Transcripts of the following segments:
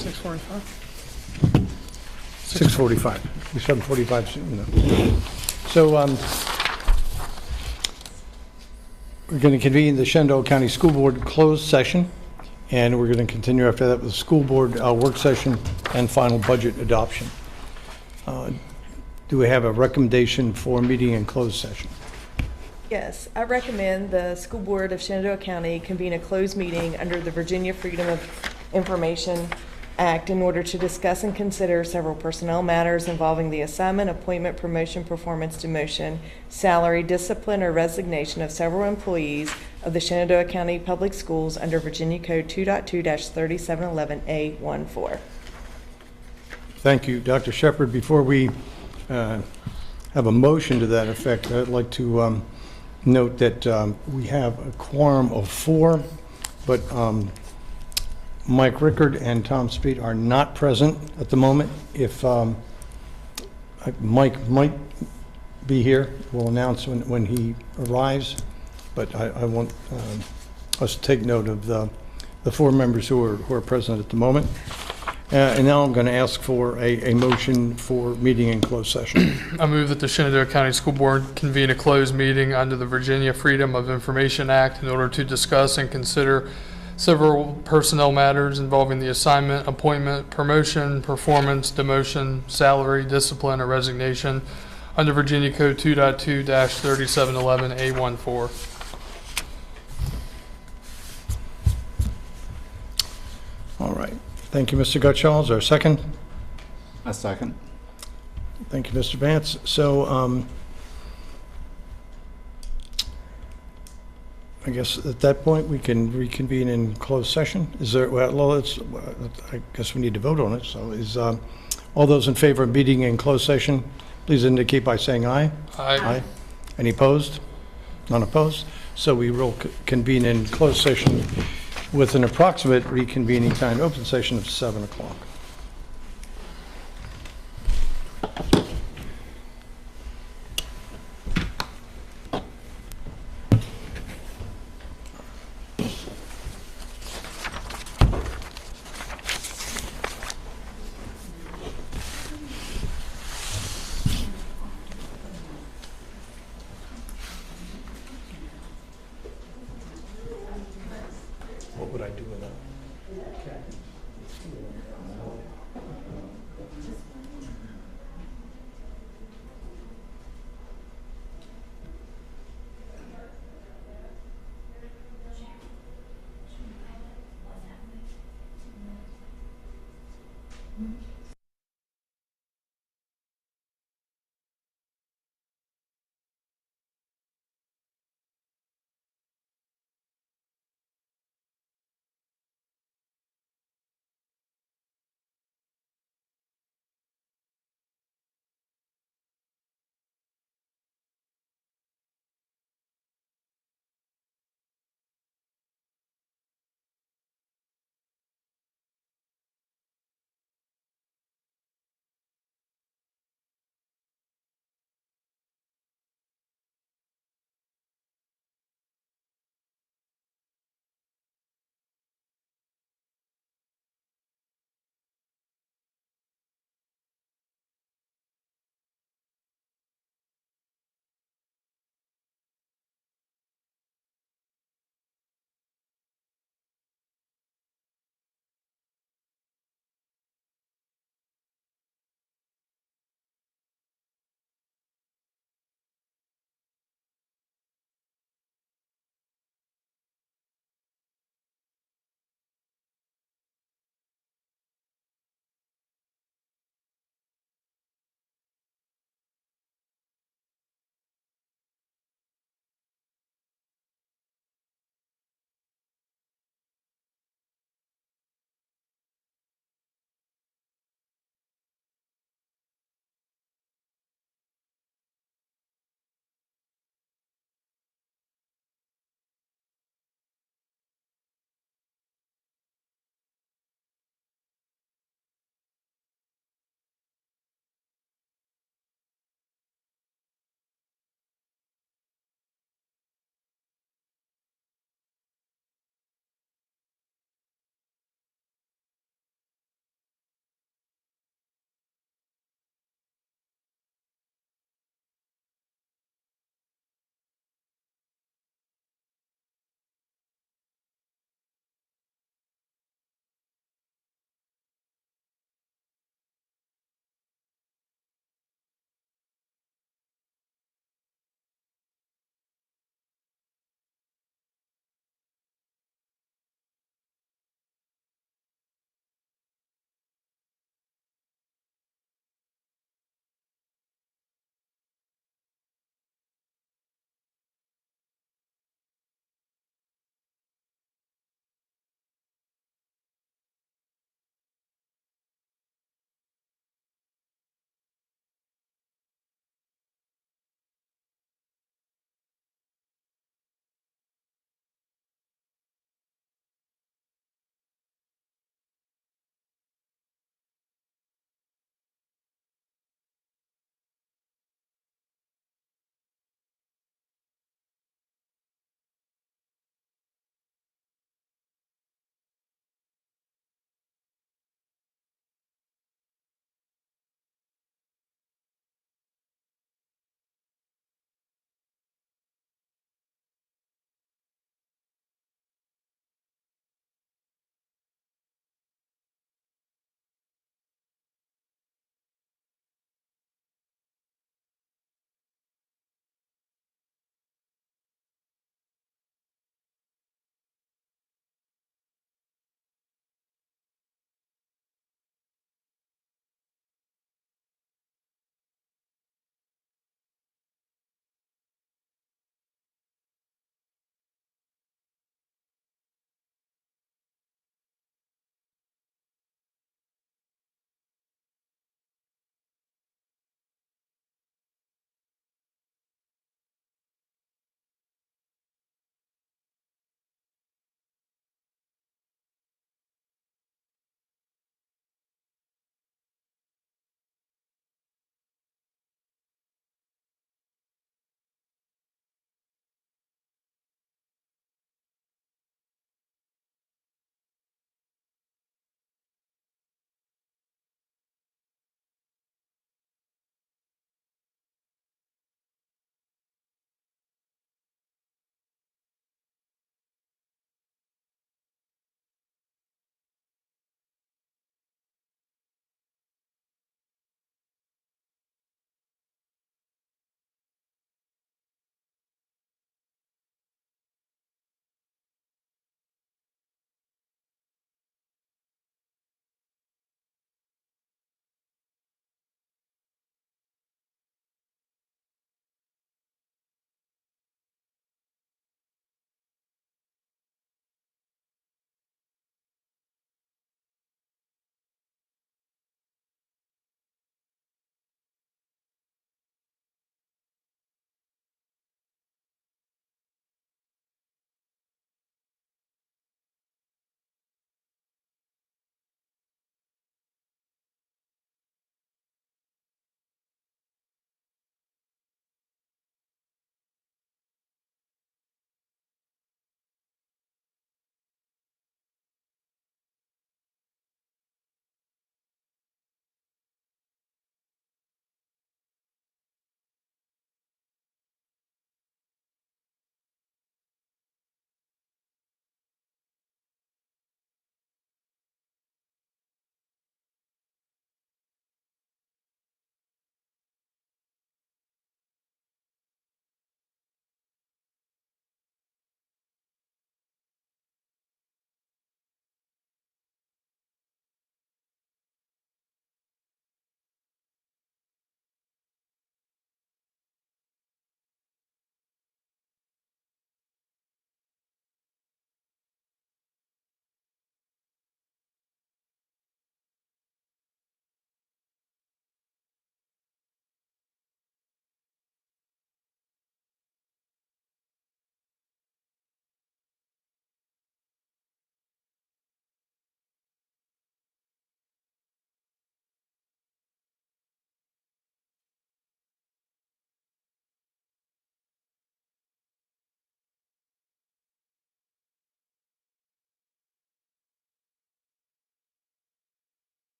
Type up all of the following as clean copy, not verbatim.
6:45. 6:45. 7:45 soon, no. So we're going to convene the Shenandoah County School Board closed session, and we're going to continue after that with the school board work session and final budget adoption. Do we have a recommendation for meeting in closed session? Yes, I recommend the School Board of Shenandoah County convene a closed meeting under the Virginia Freedom of Information Act in order to discuss and consider several personnel matters involving the assignment, appointment, promotion, performance, demotion, salary, discipline, or resignation of several employees of the Shenandoah County Public Schools under Virginia Code 2.2-3711A14. Thank you, Dr. Shepard. Before we have a motion to that effect, I'd like to note that we have a quorum of 4, but Mike Rickard and Tom Speed are not present at the moment. If Mike might be here, we'll announce when he arrives, but I want us to take note of the 4 members who are present at the moment. And now I'm going to ask for a motion for meeting in closed session. I move that the Shenandoah County School Board convene a closed meeting under the Virginia Freedom of Information Act in order to discuss and consider several personnel matters involving the assignment, appointment, promotion, performance, demotion, salary, discipline, or resignation under Virginia Code 2.2-3711A14. All right. Thank you, Mr. Gutschall. Is there a second? A second. Thank you, Mr. Vance. So I guess at that point we can reconvene in closed session. Is there, well, I guess we need to vote on it. So is all those in favor of meeting in closed session, please indicate by saying aye. Aye. Any opposed? None opposed? So we will convene in closed session with an approximate reconvening time, open session of 7 o'clock.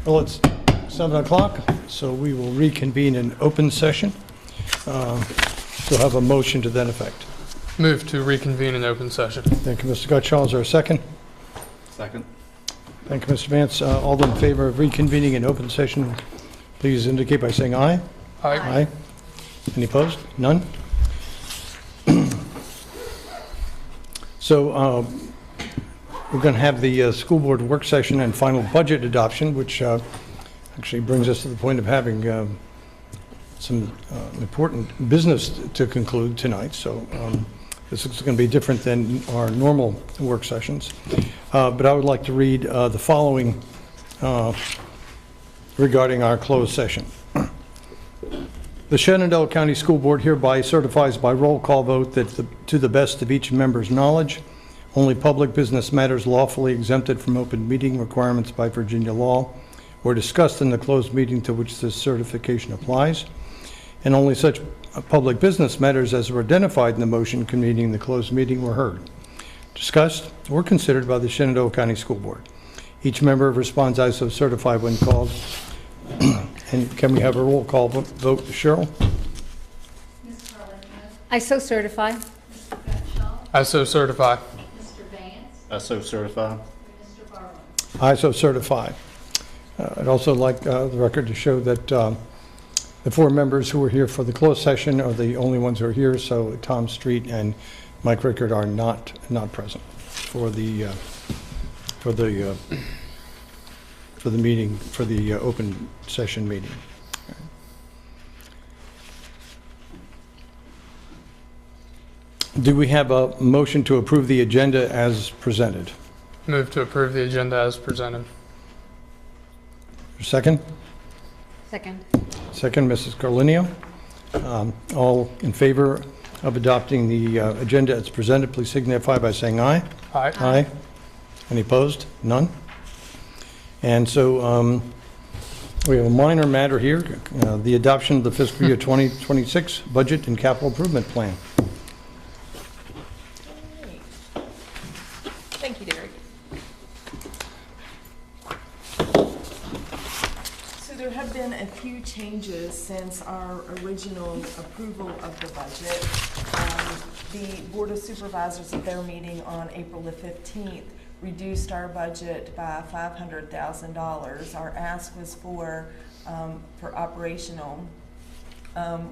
Well, it's 7 o'clock, so we will reconvene in open session. We'll have a motion to that effect. Move to reconvene in open session. Thank you, Mr. Gutschall. Is there a second? Second. Thank you, Mr. Vance. All in favor of reconvening in open session, please indicate by saying aye. Aye. Any opposed? None? So we're going to have the school board work session and final budget adoption, which actually brings us to the point of having some important business to conclude tonight. So this is going to be different than our normal work sessions. But I would like to read the following regarding our closed session. The Shenandoah County School Board hereby certifies by roll call vote that to the best of each member's knowledge, only public business matters lawfully exempted from open meeting requirements by Virginia law were discussed in the closed meeting to which this certification applies, and only such public business matters as were identified in the motion convening the closed meeting were heard, discussed, or considered by the Shenandoah County School Board. Each member responds I so certify when called. And can we have a roll call vote? Cheryl? Ms. Carlino? I so certify. Mr. Gutschall? I so certify. Mr. Vance? I so certify. And Mr. Barlow? I so certify. I'd also like the record to show that the four members who were here for the closed session are the only ones who are here, so Tom Street and Mike Rickard are not present for the meeting, for the open session meeting. Do we have a motion to approve the agenda as presented? Move to approve the agenda as presented. Second? Second. Second, Mrs. Carlinio. All in favor of adopting the agenda as presented, please signify by saying aye. Aye. Aye. Any opposed? None? And so we have a minor matter here, the adoption of the fiscal year 2026 budget and capital improvement plan. Thank you, Derek. So there have been a few changes since our original approval of the budget. The Board of Supervisors at their meeting on April the 15th reduced our budget by $500,000. Our ask was for operational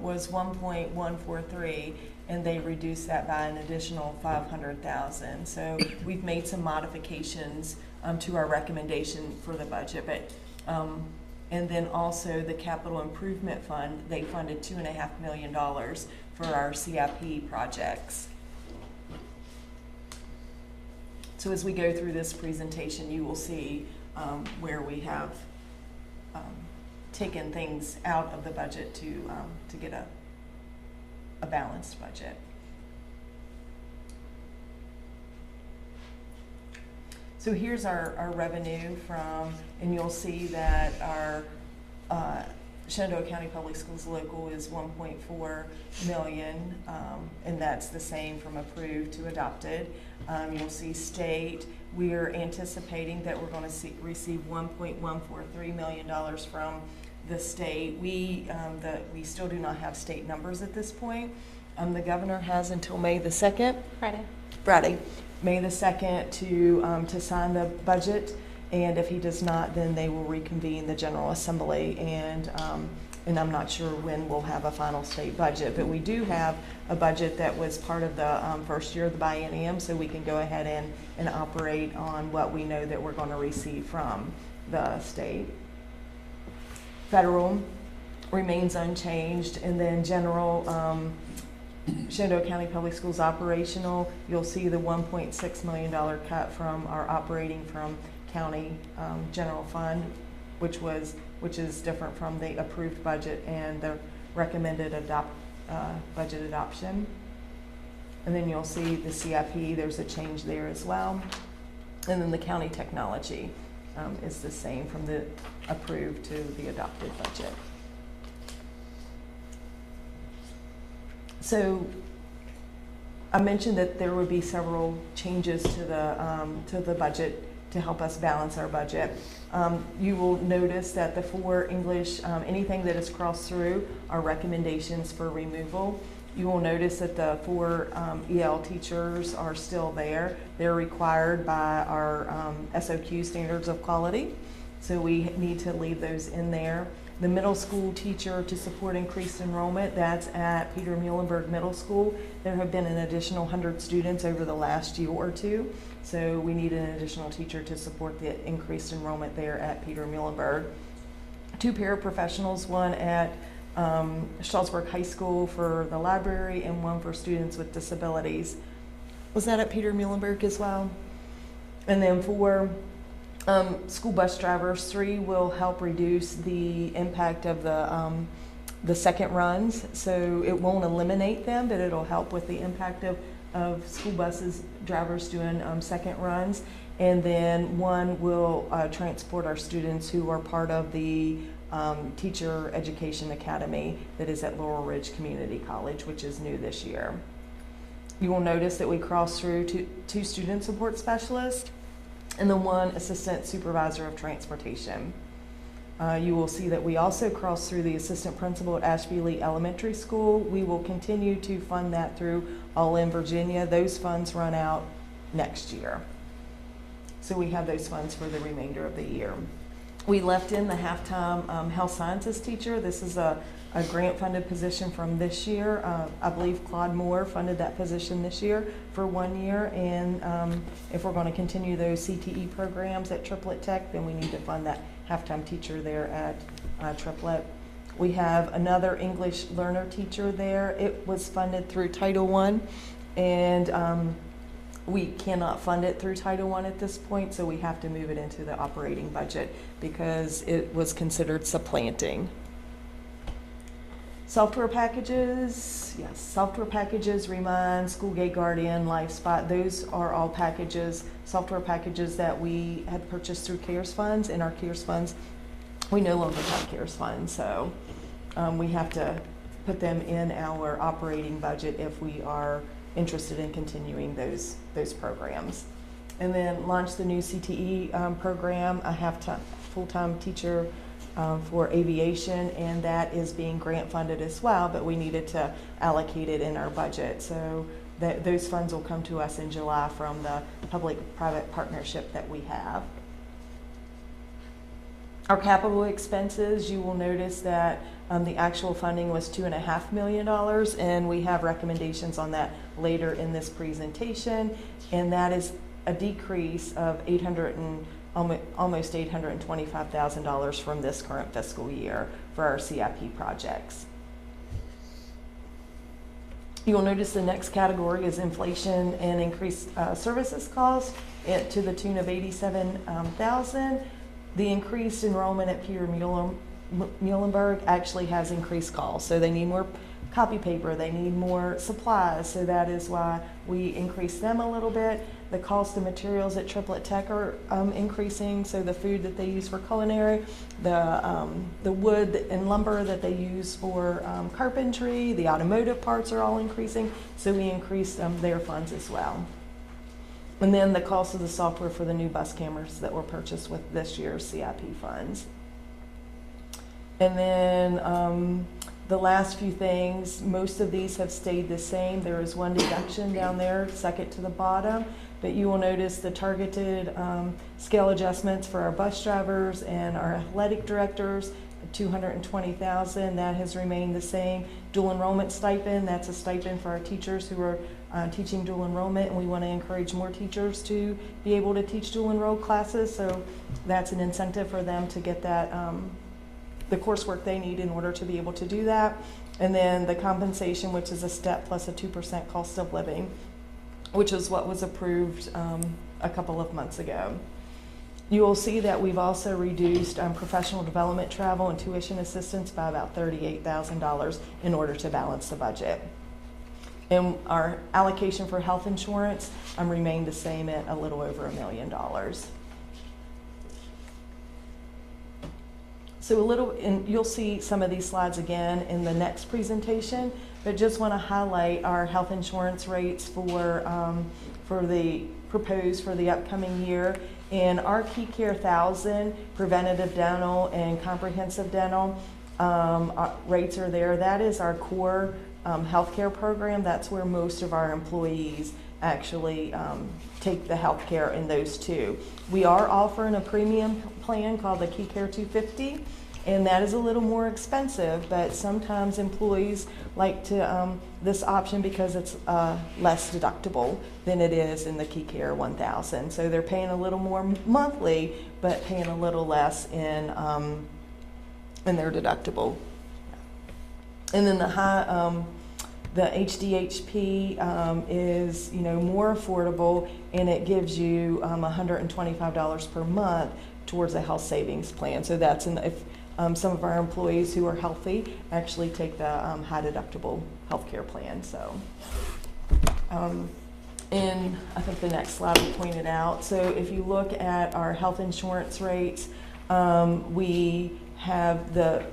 was 1.143, and they reduced that by an additional 500,000. So we've made some modifications to our recommendation for the budget, but and then also the capital improvement fund, they funded $2.5 million for our CIP projects. So as we go through this presentation, you will see where we have taken things out of the budget to get a balanced budget. So here's our revenue from, and you'll see that our Shenandoah County Public Schools local is 1.4 million, and that's the same from approved to adopted. You'll see state, we're anticipating that we're going to receive $1.143 million from the state. We still do not have state numbers at this point. The governor has until May the 2nd. Friday, May the 2nd to sign the budget, and if he does not, then they will reconvene the General Assembly, and I'm not sure when we'll have a final state budget, but we do have a budget that was part of the first year of the biennium, so we can go ahead and operate on what we know that we're going to receive from the state. Federal remains unchanged, and then general, Shenandoah County Public Schools operational, you'll see the $1.6 million cut from our operating from county general fund, which is different from the approved budget and the recommended budget adoption. And then you'll see the CIP, there's a change there as well. And then the county technology is the same from the approved to the adopted budget. So I mentioned that there would be several changes to the budget to help us balance our budget. You will notice that the 4 English, anything that is crossed through are recommendations for removal. You will notice that the 4 EL teachers are still there. They're required by our SOQ standards of quality, so we need to leave those in there. The middle school teacher to support increased enrollment, that's at Peter Muhlenberg Middle School. There have been an additional 100 students over the last year or two, so we need an additional teacher to support the increased enrollment there at Peter Muhlenberg. 2 paraprofessionals, one at Strasburg High School for the library and one for students with disabilities. Was that at Peter Muhlenberg as well? And then 4 school bus drivers, 3 will help reduce the impact of the second runs. So it won't eliminate them, but it'll help with the impact of school buses drivers doing second runs. And then 1 will transport our students who are part of the Teacher Education Academy that is at Laurel Ridge Community College, which is new this year. You will notice that we cross through 2 student support specialists and the 1 assistant supervisor of transportation. You will see that we also cross through the assistant principal at Ashby Lee Elementary School. We will continue to fund that through All in Virginia. Those funds run out next year. So we have those funds for the remainder of the year. We left in the halftime health sciences teacher. This is a grant-funded position from this year. I believe Claude Moore funded that position this year for 1 year, and if we're going to continue those CTE programs at Triplet Tech, then we need to fund that halftime teacher there at Triplet. We have another English learner teacher there. It was funded through Title I, and we cannot fund it through Title I at this point, so we have to move it into the operating budget because it was considered supplanting. Software packages, yes, software packages, Remind, School Gate Guardian, LifeSpot, those are all packages, software packages that we had purchased through CARES funds. In our CARES funds, we no longer have CARES funds, so we have to put them in our operating budget if we are interested in continuing those programs. And then launch the new CTE program, a half-time, full-time teacher for aviation, and that is being grant funded as well, but we needed to allocate it in our budget. So those funds will come to us in July from the public-private partnership that we have. Our capital expenses, you will notice that the actual funding was $2.5 million, and we have recommendations on that later in this presentation, and that is a decrease of almost $825,000 from this current fiscal year for our CIP projects. You'll notice the next category is inflation and increased services costs to the tune of $87,000. The increased enrollment at Peter Muhlenberg actually has increased costs, so they need more copy paper, they need more supplies, so that is why we increased them a little bit. The cost of materials at Triplet Tech are increasing, so the food that they use for culinary, the wood and lumber that they use for carpentry, the automotive parts are all increasing, so we increased their funds as well. And then the cost of the software for the new bus cameras that were purchased with this year's CIP funds. And then the last few things, most of these have stayed the same. There is one deduction down there, second to the bottom, but you will notice the targeted scale adjustments for our bus drivers and our athletic directors, $220,000, that has remained the same. Dual enrollment stipend, that's a stipend for our teachers who are teaching dual enrollment, and we want to encourage more teachers to be able to teach dual enrolled classes, so that's an incentive for them to get that the coursework they need in order to be able to do that. And then the compensation, which is a step plus a 2% cost of living, which is what was approved a couple of months ago. You will see that we've also reduced professional development travel and tuition assistance by about $38,000 in order to balance the budget. And our allocation for health insurance remained the same at a little over $1 million. So and you'll see some of these slides again in the next presentation, but just want to highlight our health insurance rates for the proposed for the upcoming year. And our Key Care 1000, preventative dental and comprehensive dental, rates are there. That is our core healthcare program. That's where most of our employees actually take the healthcare in those two. We are offering a premium plan called the Key Care 250, and that is a little more expensive, but sometimes employees like to this option because it's less deductible than it is in the Key Care 1000. So they're paying a little more monthly, but paying a little less in their deductible. And then the high, the HDHP is, you know, more affordable, and it gives you $125 per month towards a health savings plan. So that's if some of our employees who are healthy actually take the high deductible healthcare plan. So, and I think the next slide will point it out. So if you look at our health insurance rates, we have the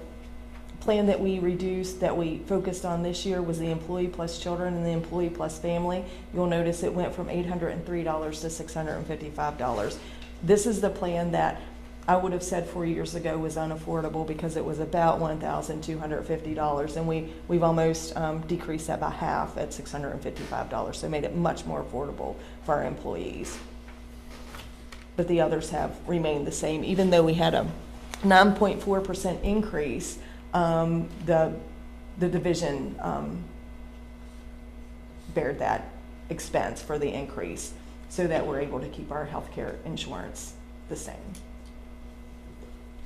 plan that we reduced, that we focused on this year, was the employee plus children and the employee plus family. You'll notice it went from $803 to $655. This is the plan that I would have said 4 years ago was unaffordable because it was about $1,250, and we've almost decreased that by half at $655, so made it much more affordable for our employees. But the others have remained the same, even though we had a 9.4% increase. The division bared that expense for the increase, so that we're able to keep our healthcare insurance the same.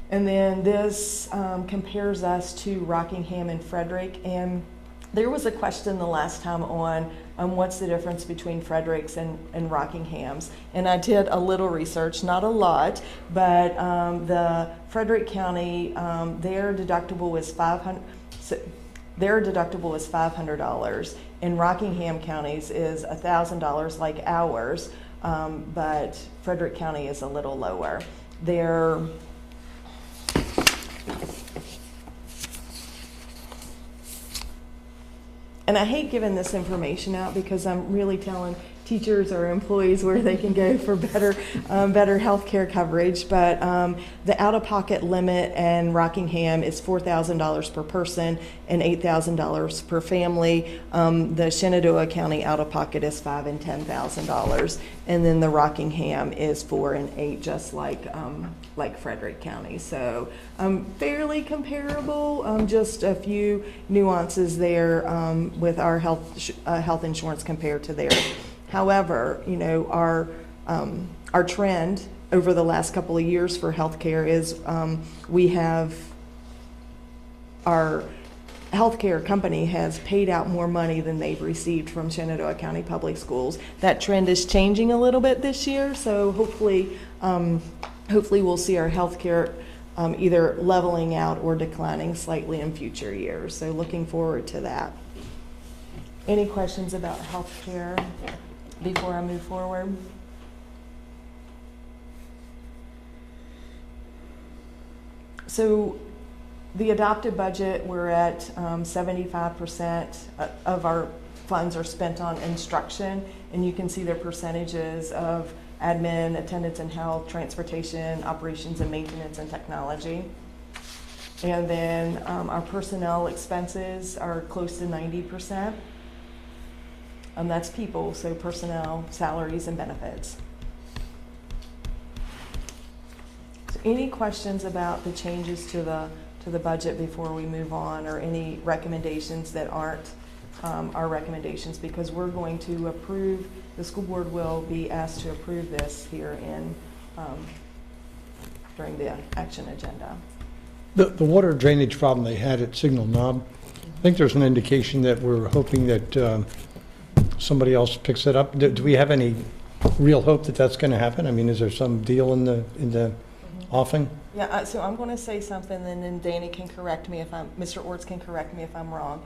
And then this compares us to Rockingham and Frederick. And there was a question the last time on what's the difference between Frederick's and Rockingham's. And I did a little research, not a lot, but the Frederick County, their deductible was $500, and Rockingham County's is $1,000 like ours, but Frederick County is a little lower. Their And I hate giving this information out because I'm really telling teachers or employees where they can go for better health care coverage. But the out-of-pocket limit in Rockingham is $4,000 per person and $8,000 per family. The Shenandoah County out-of-pocket is $5,000 and $10,000, and then the Rockingham is $4,000 and $8,000, just like Frederick County. So fairly comparable, just a few nuances there with our health insurance compared to theirs. However, you know, our trend over the last couple of years for healthcare is we have our healthcare company has paid out more money than they've received from Shenandoah County Public Schools. That trend is changing a little bit this year, so hopefully we'll see our healthcare either leveling out or declining slightly in future years. So looking forward to that. Any questions about healthcare before I move forward? So the adopted budget, we're at 75% of our funds are spent on instruction, and you can see their percentages of admin, attendance and health, transportation, operations and maintenance, and technology. And then our personnel expenses are close to 90%. That's people, so personnel, salaries, and benefits. So any questions about the changes to the budget before we move on, or any recommendations that aren't our recommendations? Because we're going to approve, the school board will be asked to approve this here in during the action agenda. The water drainage problem they had at Signal Knob, I think there's an indication that we're hoping that somebody else picks it up. Do we have any real hope that that's going to happen? I mean, is there some deal in the offing? Yeah, so I'm going to say something, and then Danny can correct me if Mr. Orts can correct me if I'm wrong.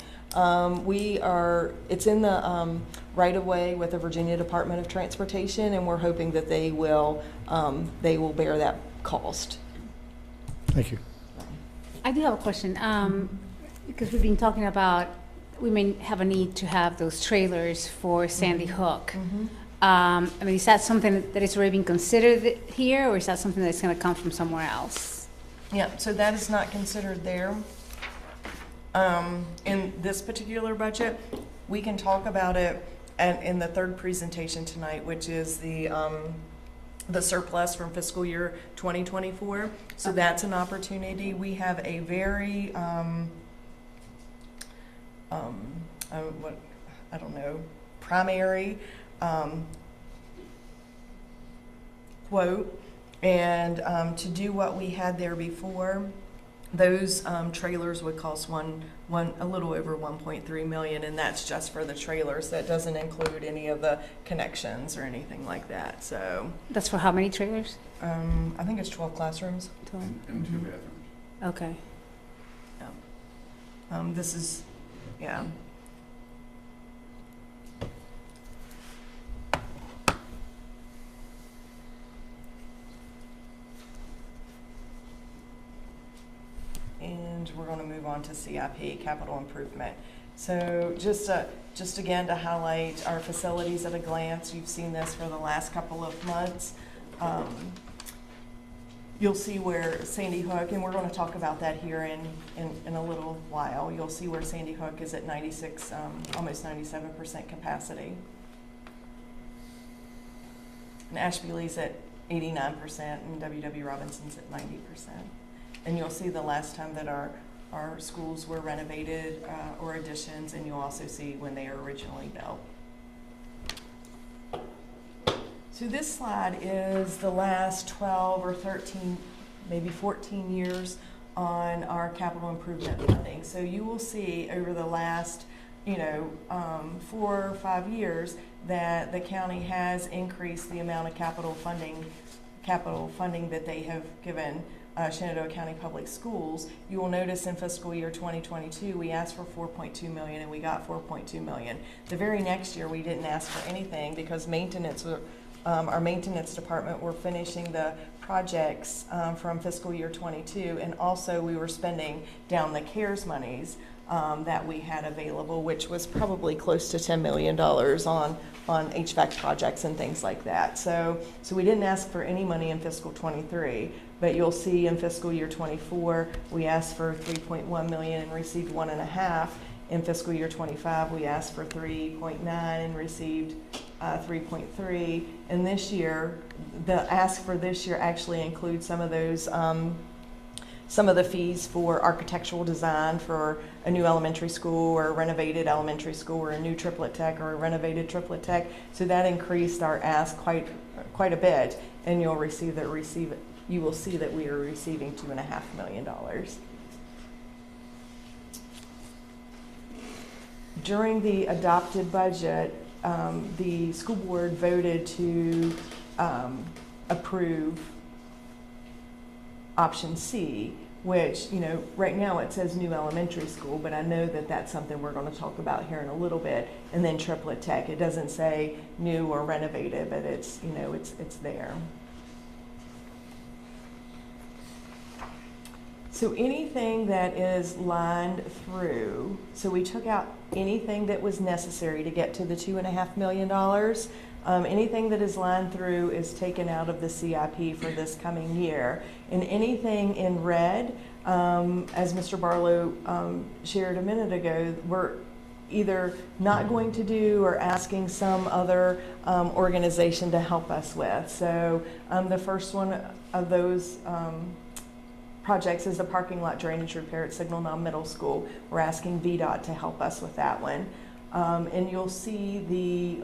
It's in the right of way with the Virginia Department of Transportation, and we're hoping that they will bear that cost. Thank you. I do have a question, because we've been talking about we may have a need to have those trailers for Sandy Hook. I mean, is that something that is already being considered here, or is that something that's going to come from somewhere else? Yeah, so that is not considered there. In this particular budget, we can talk about it in the third presentation tonight, which is the surplus from fiscal year 2024. So that's an opportunity. We have a very, primary quote. And to do what we had there before, those trailers would cost a little over 1.3 million, and that's just for the trailers. That doesn't include any of the connections or anything like that. So That's for how many trailers? I think it's 12 classrooms. And 2 bathrooms. Okay. This is, yeah. And we're going to move on to CIP, capital improvement. So just again to highlight our facilities at a glance, you've seen this for the last couple of months. You'll see where Sandy Hook, and we're going to talk about that here in a little while. You'll see where Sandy Hook is at 96, almost 97% capacity. And Ashby's at 89%, and W.W. Robinson's at 90%. And you'll see the last time that our schools were renovated or additions, and you'll also see when they were originally built. So this slide is the last 12 or 13, maybe 14 years on our capital improvement funding. So you will see over the last, 4 or 5 years that the county has increased the amount of capital funding that they have given Shenandoah County Public Schools. You will notice in fiscal year 2022, we asked for $4.2 million and we got $4.2 million. The very next year, we didn't ask for anything because our maintenance department were finishing the projects from fiscal year 22, and also we were spending down the CARES monies that we had available, which was probably close to $10 million on HVAC projects and things like that. So we didn't ask for any money in fiscal 23, but you'll see in fiscal year 24, we asked for $3.1 million and received $1.5. In fiscal year 25, we asked for 3.9 and received 3.3. And this year, the ask for this year actually includes some of those, some of the fees for architectural design for a new elementary school or a renovated elementary school or a new triplet tech or a renovated triplet tech. So that increased our ask quite a bit, and you will see that we are receiving $2.5 million. During the adopted budget, the school board voted to approve option C, which, right now it says new elementary school, but I know that that's something we're going to talk about here in a little bit. And then triplet tech, it doesn't say new or renovated, but it's there. So anything that is lined through, so we took out anything that was necessary to get to the $2.5 million. Anything that is lined through is taken out of the CIP for this coming year. And anything in red, as Mr. Barlow shared a minute ago, we're either not going to do or asking some other organization to help us with. So the first one of those projects is the parking lot drainage repair at Signal Knob Middle School. We're asking VDOT to help us with that one. And you'll see the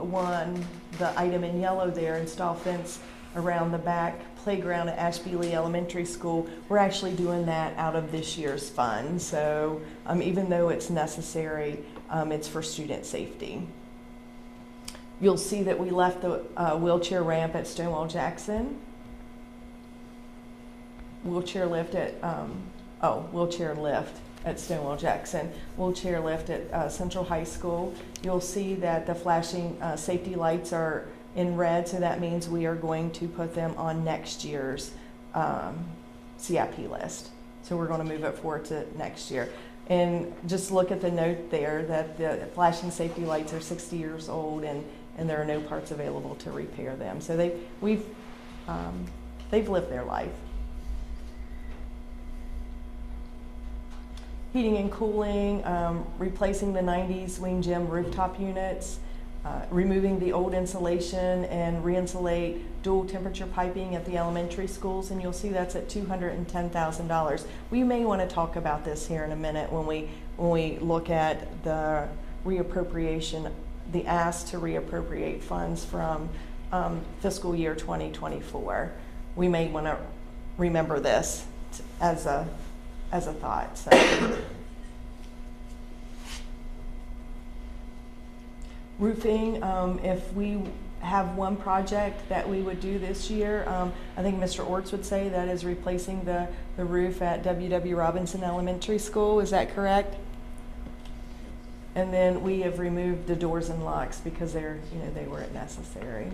item in yellow there, install fence around the back playground at Ashby Lee Elementary School. We're actually doing that out of this year's fund. So even though it's necessary, it's for student safety. You'll see that we left the wheelchair ramp at Stonewall Jackson. Wheelchair lift at Stonewall Jackson, wheelchair lift at Central High School. You'll see that the flashing safety lights are in red, so that means we are going to put them on next year's CIP list. So we're going to move it forward to next year. And just look at the note there that the flashing safety lights are 60 years old, and and there are no parts available to repair them. So they've lived their life. Heating and cooling, replacing the 90s wing gym rooftop units, removing the old insulation and re-insulate dual temperature piping at the elementary schools, and you'll see that's at $210,000. We may want to talk about this here in a minute when we look at the reappropriation, the ask to reappropriate funds from fiscal year 2024. We may want to remember this as a thought. So. Roofing, if we have one project that we would do this year, I think Mr. Orts would say that is replacing the roof at W.W. Robinson Elementary School. Is that correct? And then we have removed the doors and locks because they weren't necessary.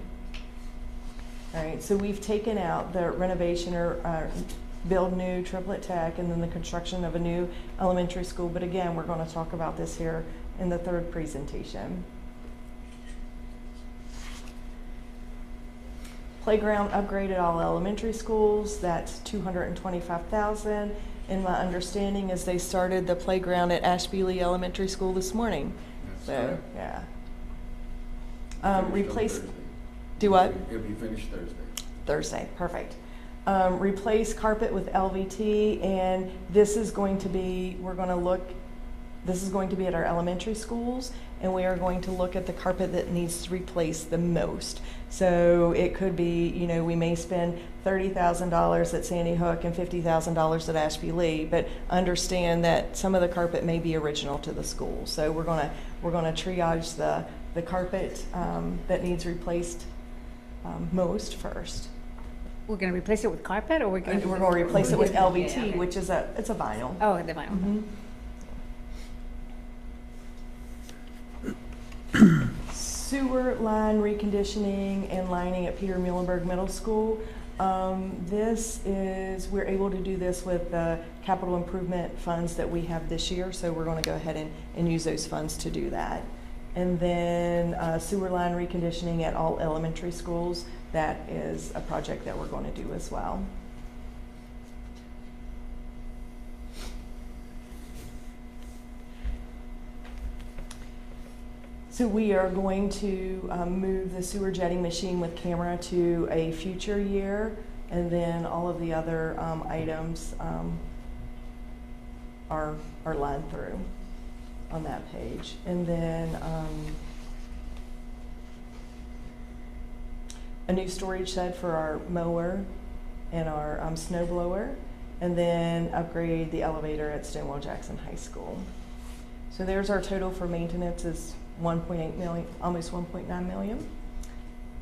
All right, so we've taken out the renovation or build new triplet tech and then the construction of a new elementary school. But again, we're going to talk about this here in the third presentation. Playground upgrade at all elementary schools, that's $225,000. And my understanding is they started the playground at Ashby Elementary School this morning. That's So, correct. yeah. Finished on Replace, Thursday. do what? It'll be finished Thursday. Thursday, perfect. Replace carpet with LVT, and this is going to be, this is going to be at our elementary schools, and we are going to look at the carpet that needs replaced the most. So it could be, we may spend $30,000 at Sandy Hook and $50,000 at Ashby Lee, but understand that some of the carpet may be original to the school. So we're gonna triage the carpet that needs replaced most first. We're gonna replace it with carpet, or we're And gonna? we're gonna replace it with Yeah, LVT, okay. which is it's a vinyl. Oh, the vinyl. Sewer line reconditioning and lining at Peter Muhlenberg Middle School. We're able to do this with the capital improvement funds that we have this year, so we're going to go ahead and use those funds to do that. And then sewer line reconditioning at all elementary schools, that is a project that we're going to do as well. So we are going to move the sewer jetting machine with camera to a future year, and then all of the other items are lined through on that page. And then a new storage shed for our mower and our snow blower, and then upgrade the elevator at Stonewall Jackson High School. So there's our total for maintenance is 1.8 million, almost 1.9 million.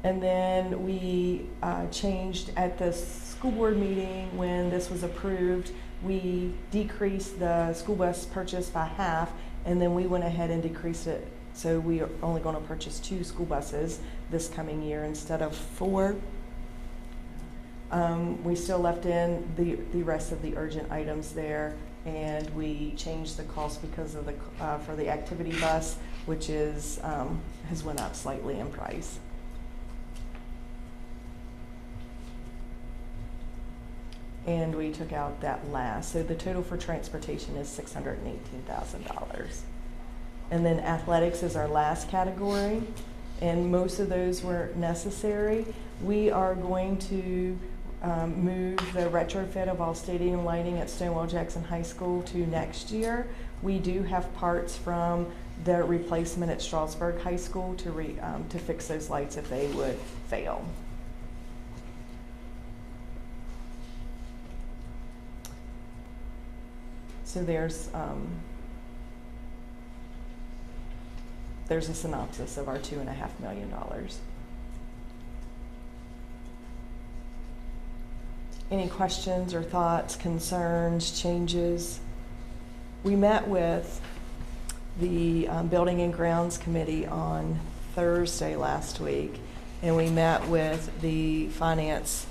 And then we changed at the school board meeting when this was approved, we decreased the school bus purchase by half, and then we went ahead and decreased it. So we are only going to purchase 2 school buses this coming year instead of 4. We still left in the rest of the urgent items there, and we changed the cost because of for the activity bus, which has went up slightly in price. And we took out that last. So the total for transportation is $618,000. And then athletics is our last category, and most of those were necessary. We are going to move the retrofit of all stadium lighting at Stonewall Jackson High School to next year. We do have parts from the replacement at Strasburg High School to fix those lights if they would fail. So there's a synopsis of our $2.5 million. Any questions or thoughts, concerns, changes? We met with the Building and Grounds Committee on Thursday last week, and we met with the Finance,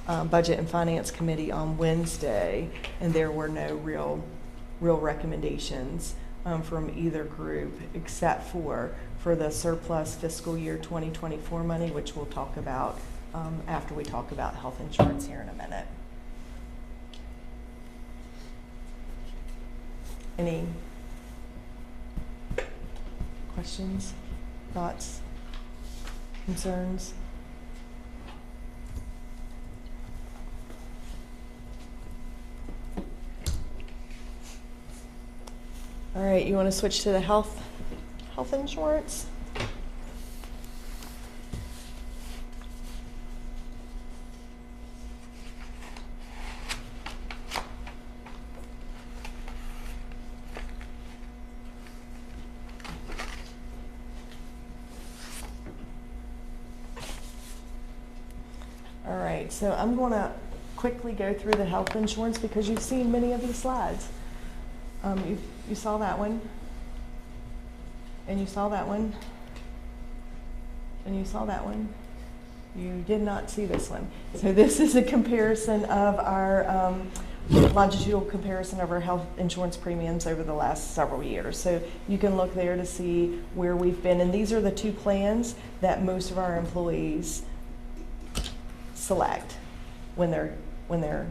Budget and Finance Committee on Wednesday, and there were no real recommendations. from either group, except for the surplus fiscal year 2024 money, which we'll talk about after we talk about health insurance here in a minute. Any questions, thoughts, concerns? All right, you want to switch to the health insurance? All right, so I'm going to quickly go through the health insurance because you've seen many of these slides. You saw that one, and you saw that one, and you saw that one. You did not see this one. So this is a comparison of our longitudinal comparison of our health insurance premiums over the last several years. So you can look there to see where we've been, and these are the two plans that most of our employees select when they're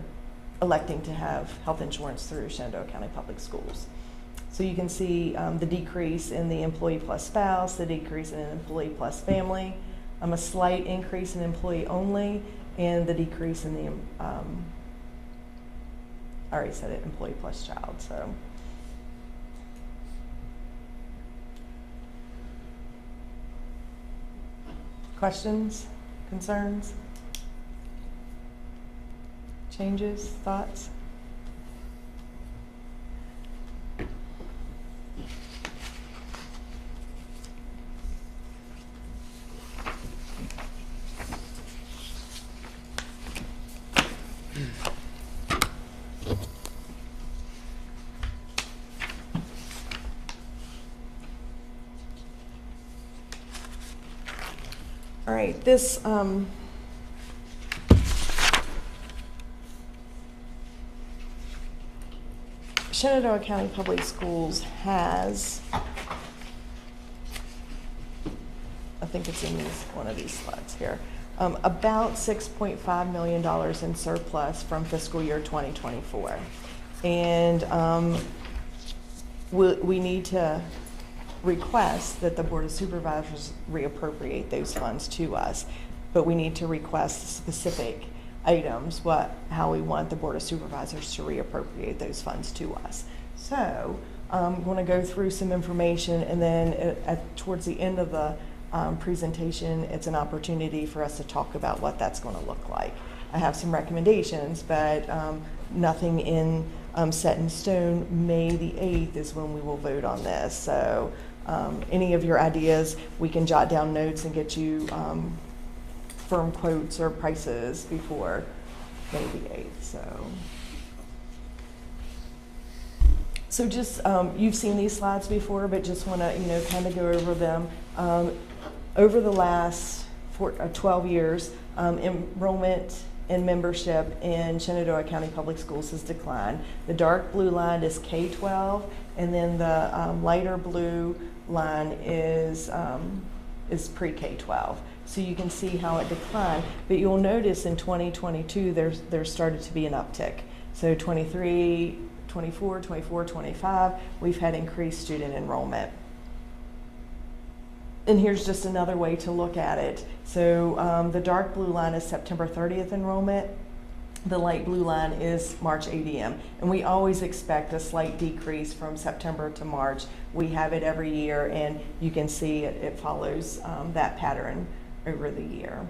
electing to have health insurance through Shenandoah County Public Schools. So you can see the decrease in the employee plus spouse, the decrease in employee plus family, a slight increase in employee only, and the decrease in the, I already said it, employee plus child. So questions, concerns? Changes, thoughts? All right, this Shenandoah County Public Schools has, I think it's in one of these slides here, about $6.5 million in surplus from fiscal year 2024. And we need to request that the Board of Supervisors reappropriate those funds to us, but we need to request specific items, how we want the Board of Supervisors to reappropriate those funds to us. So I'm going to go through some information, and then towards the end of the presentation, it's an opportunity for us to talk about what that's going to look like. I have some recommendations, but nothing set in stone. May the 8th is when we will vote on this. So any of your ideas, we can jot down notes and get you firm quotes or prices before May the 8th. So just, you've seen these slides before, but just want to, kind of go over them. Over the last 12 years, enrollment and membership in Shenandoah County Public Schools has declined. The dark blue line is K-12, and then the lighter blue line is pre-K-12. So you can see how it declined, but you'll notice in 2022 there started to be an uptick. So 23, 24, 24, 25, we've had increased student enrollment. And here's just another way to look at it. So the dark blue line is September 30th enrollment. The light blue line is March ADM. And we always expect a slight decrease from September to March. We have it every year, and you can see it follows that pattern over the year.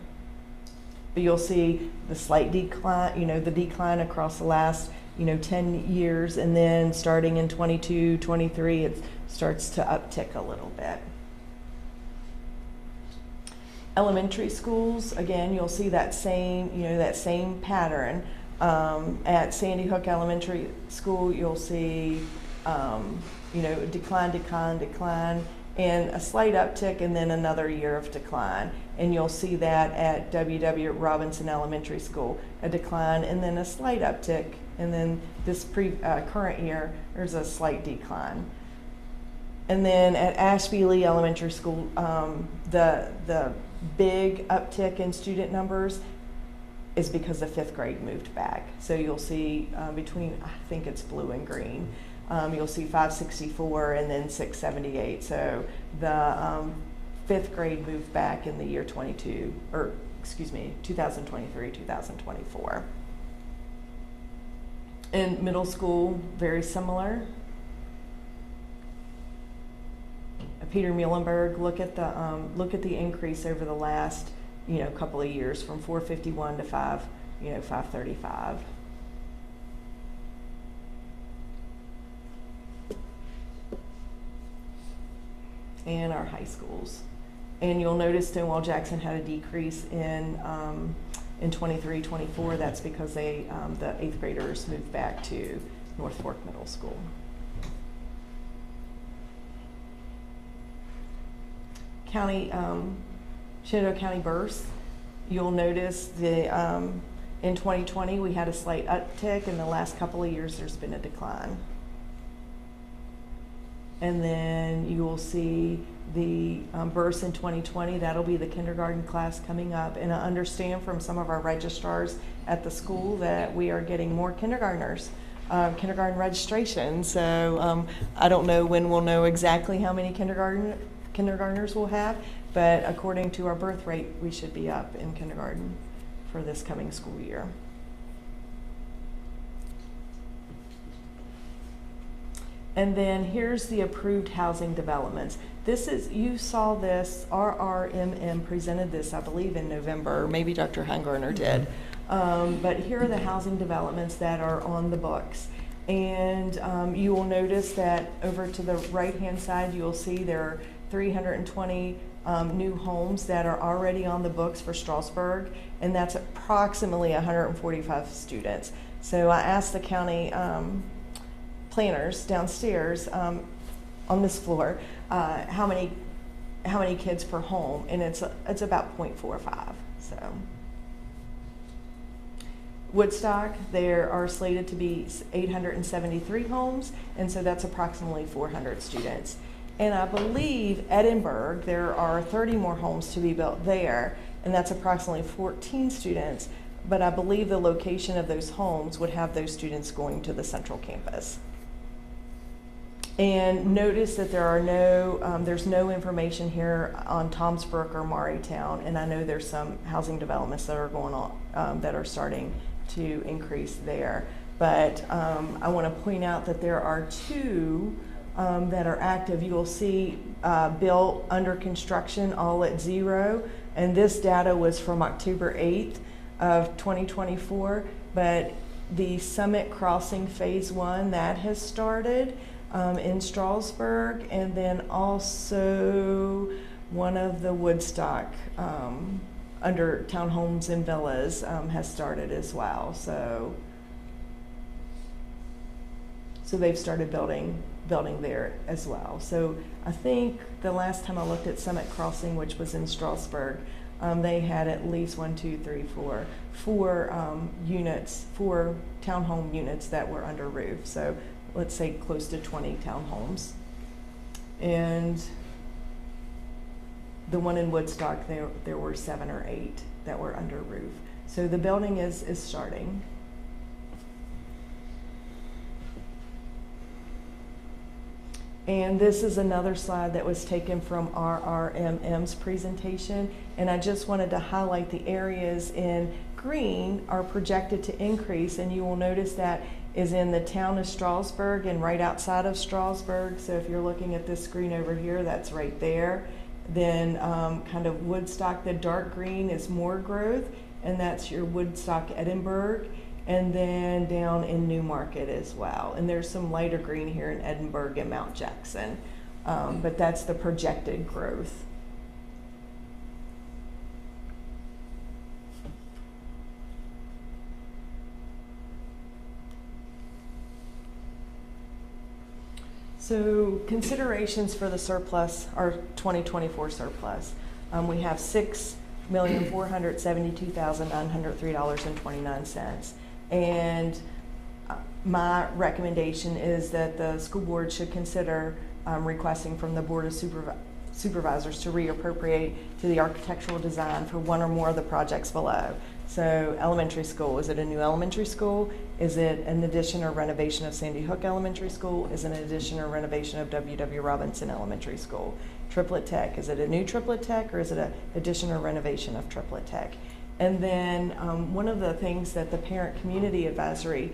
But you'll see the slight decline, the decline across the last, 10 years, and then starting in 22, 23, it starts to uptick a little bit. Elementary schools, again, you'll see that same pattern. At Sandy Hook Elementary School, you'll see, decline, and a slight uptick, and then another year of decline. And you'll see that at W.W. Robinson Elementary School, a decline, and then a slight uptick, and then this current year, there's a slight decline. And then at Ashby Lee Elementary School, the big uptick in student numbers is because the fifth grade moved back. So you'll see between, I think it's blue and green, you'll see 564 and then 678. So the fifth grade moved back in the year 2023, 2024. In middle school, very similar. Peter Muhlenberg, look at the increase over the last couple of years from 451 to 535. And our high schools. And you'll notice Stonewall Jackson had a decrease in 23-24. That's because the 8th graders moved back to North Fork Middle School. Shenandoah County births, you'll notice in 2020 we had a slight uptick. In the last couple of years there's been a decline. And then you will see the births in 2020, that'll be the kindergarten class coming up. And I understand from some of our registrars at the school that we are getting more kindergartners. Kindergarten registration. So I don't know when we'll know exactly how many kindergartners we'll have, but according to our birth rate, we should be up in kindergarten for this coming school year. And then here's the approved housing developments. You saw this, RRMM presented this, I believe, in November, maybe Dr. Heingartner did. But here are the housing developments that are on the books. And you will notice that over to the right-hand side, you'll see there are 320 new homes that are already on the books for Strasburg, and that's approximately 145 students. So I asked the county planners downstairs on this floor how many kids per home, and it's about 0.45. So Woodstock, there are slated to be 873 homes, and so that's approximately 400 students. And I believe Edinburgh, there are 30 more homes to be built there, and that's approximately 14 students. But I believe the location of those homes would have those students going to the central campus. And notice that there's no information here on Tom's Brook or Maurytown, and I know there's some housing developments that are going on that are starting to increase there. But I want to point out that there are two that are active. You will see built, under construction, all at 0, and this data was from October 8th of 2024. But the Summit Crossing Phase 1, that has started in Strasburg, and then also one of the Woodstock under Townhomes and Villas has started as well. So they've started building there as well. So I think the last time I looked at Summit Crossing, which was in Strasburg, they had at least 4 units, 4 townhome units that were under roof. So let's say close to 20 townhomes. And the one in Woodstock, there were 7 or 8 that were under roof. So the building is starting. And this is another slide that was taken from RRMM's presentation. And I just wanted to highlight the areas in green are projected to increase. And you will notice that is in the town of Strasburg and right outside of Strasburg. So if you're looking at this screen over here, that's right there. Then kind of Woodstock, the dark green is more growth, and that's your Woodstock, Edinburgh. And then down in Newmarket as well. And there's some lighter green here in Edinburgh and Mount Jackson. But that's the projected growth. So considerations for the surplus, our 2024 surplus. We have $6,472,903.29. And my recommendation is that the school board should consider requesting from the Board of Supervisors to reappropriate to the architectural design for one or more of the projects below. So elementary school, is it a new elementary school? Is it an addition or renovation of Sandy Hook Elementary School? Is it an addition or renovation of W.W. Robinson Elementary School? Triplet Tech, is it a new Triplet Tech or is it an addition or renovation of Triplet Tech? And then one of the things that the Parent Community Advisory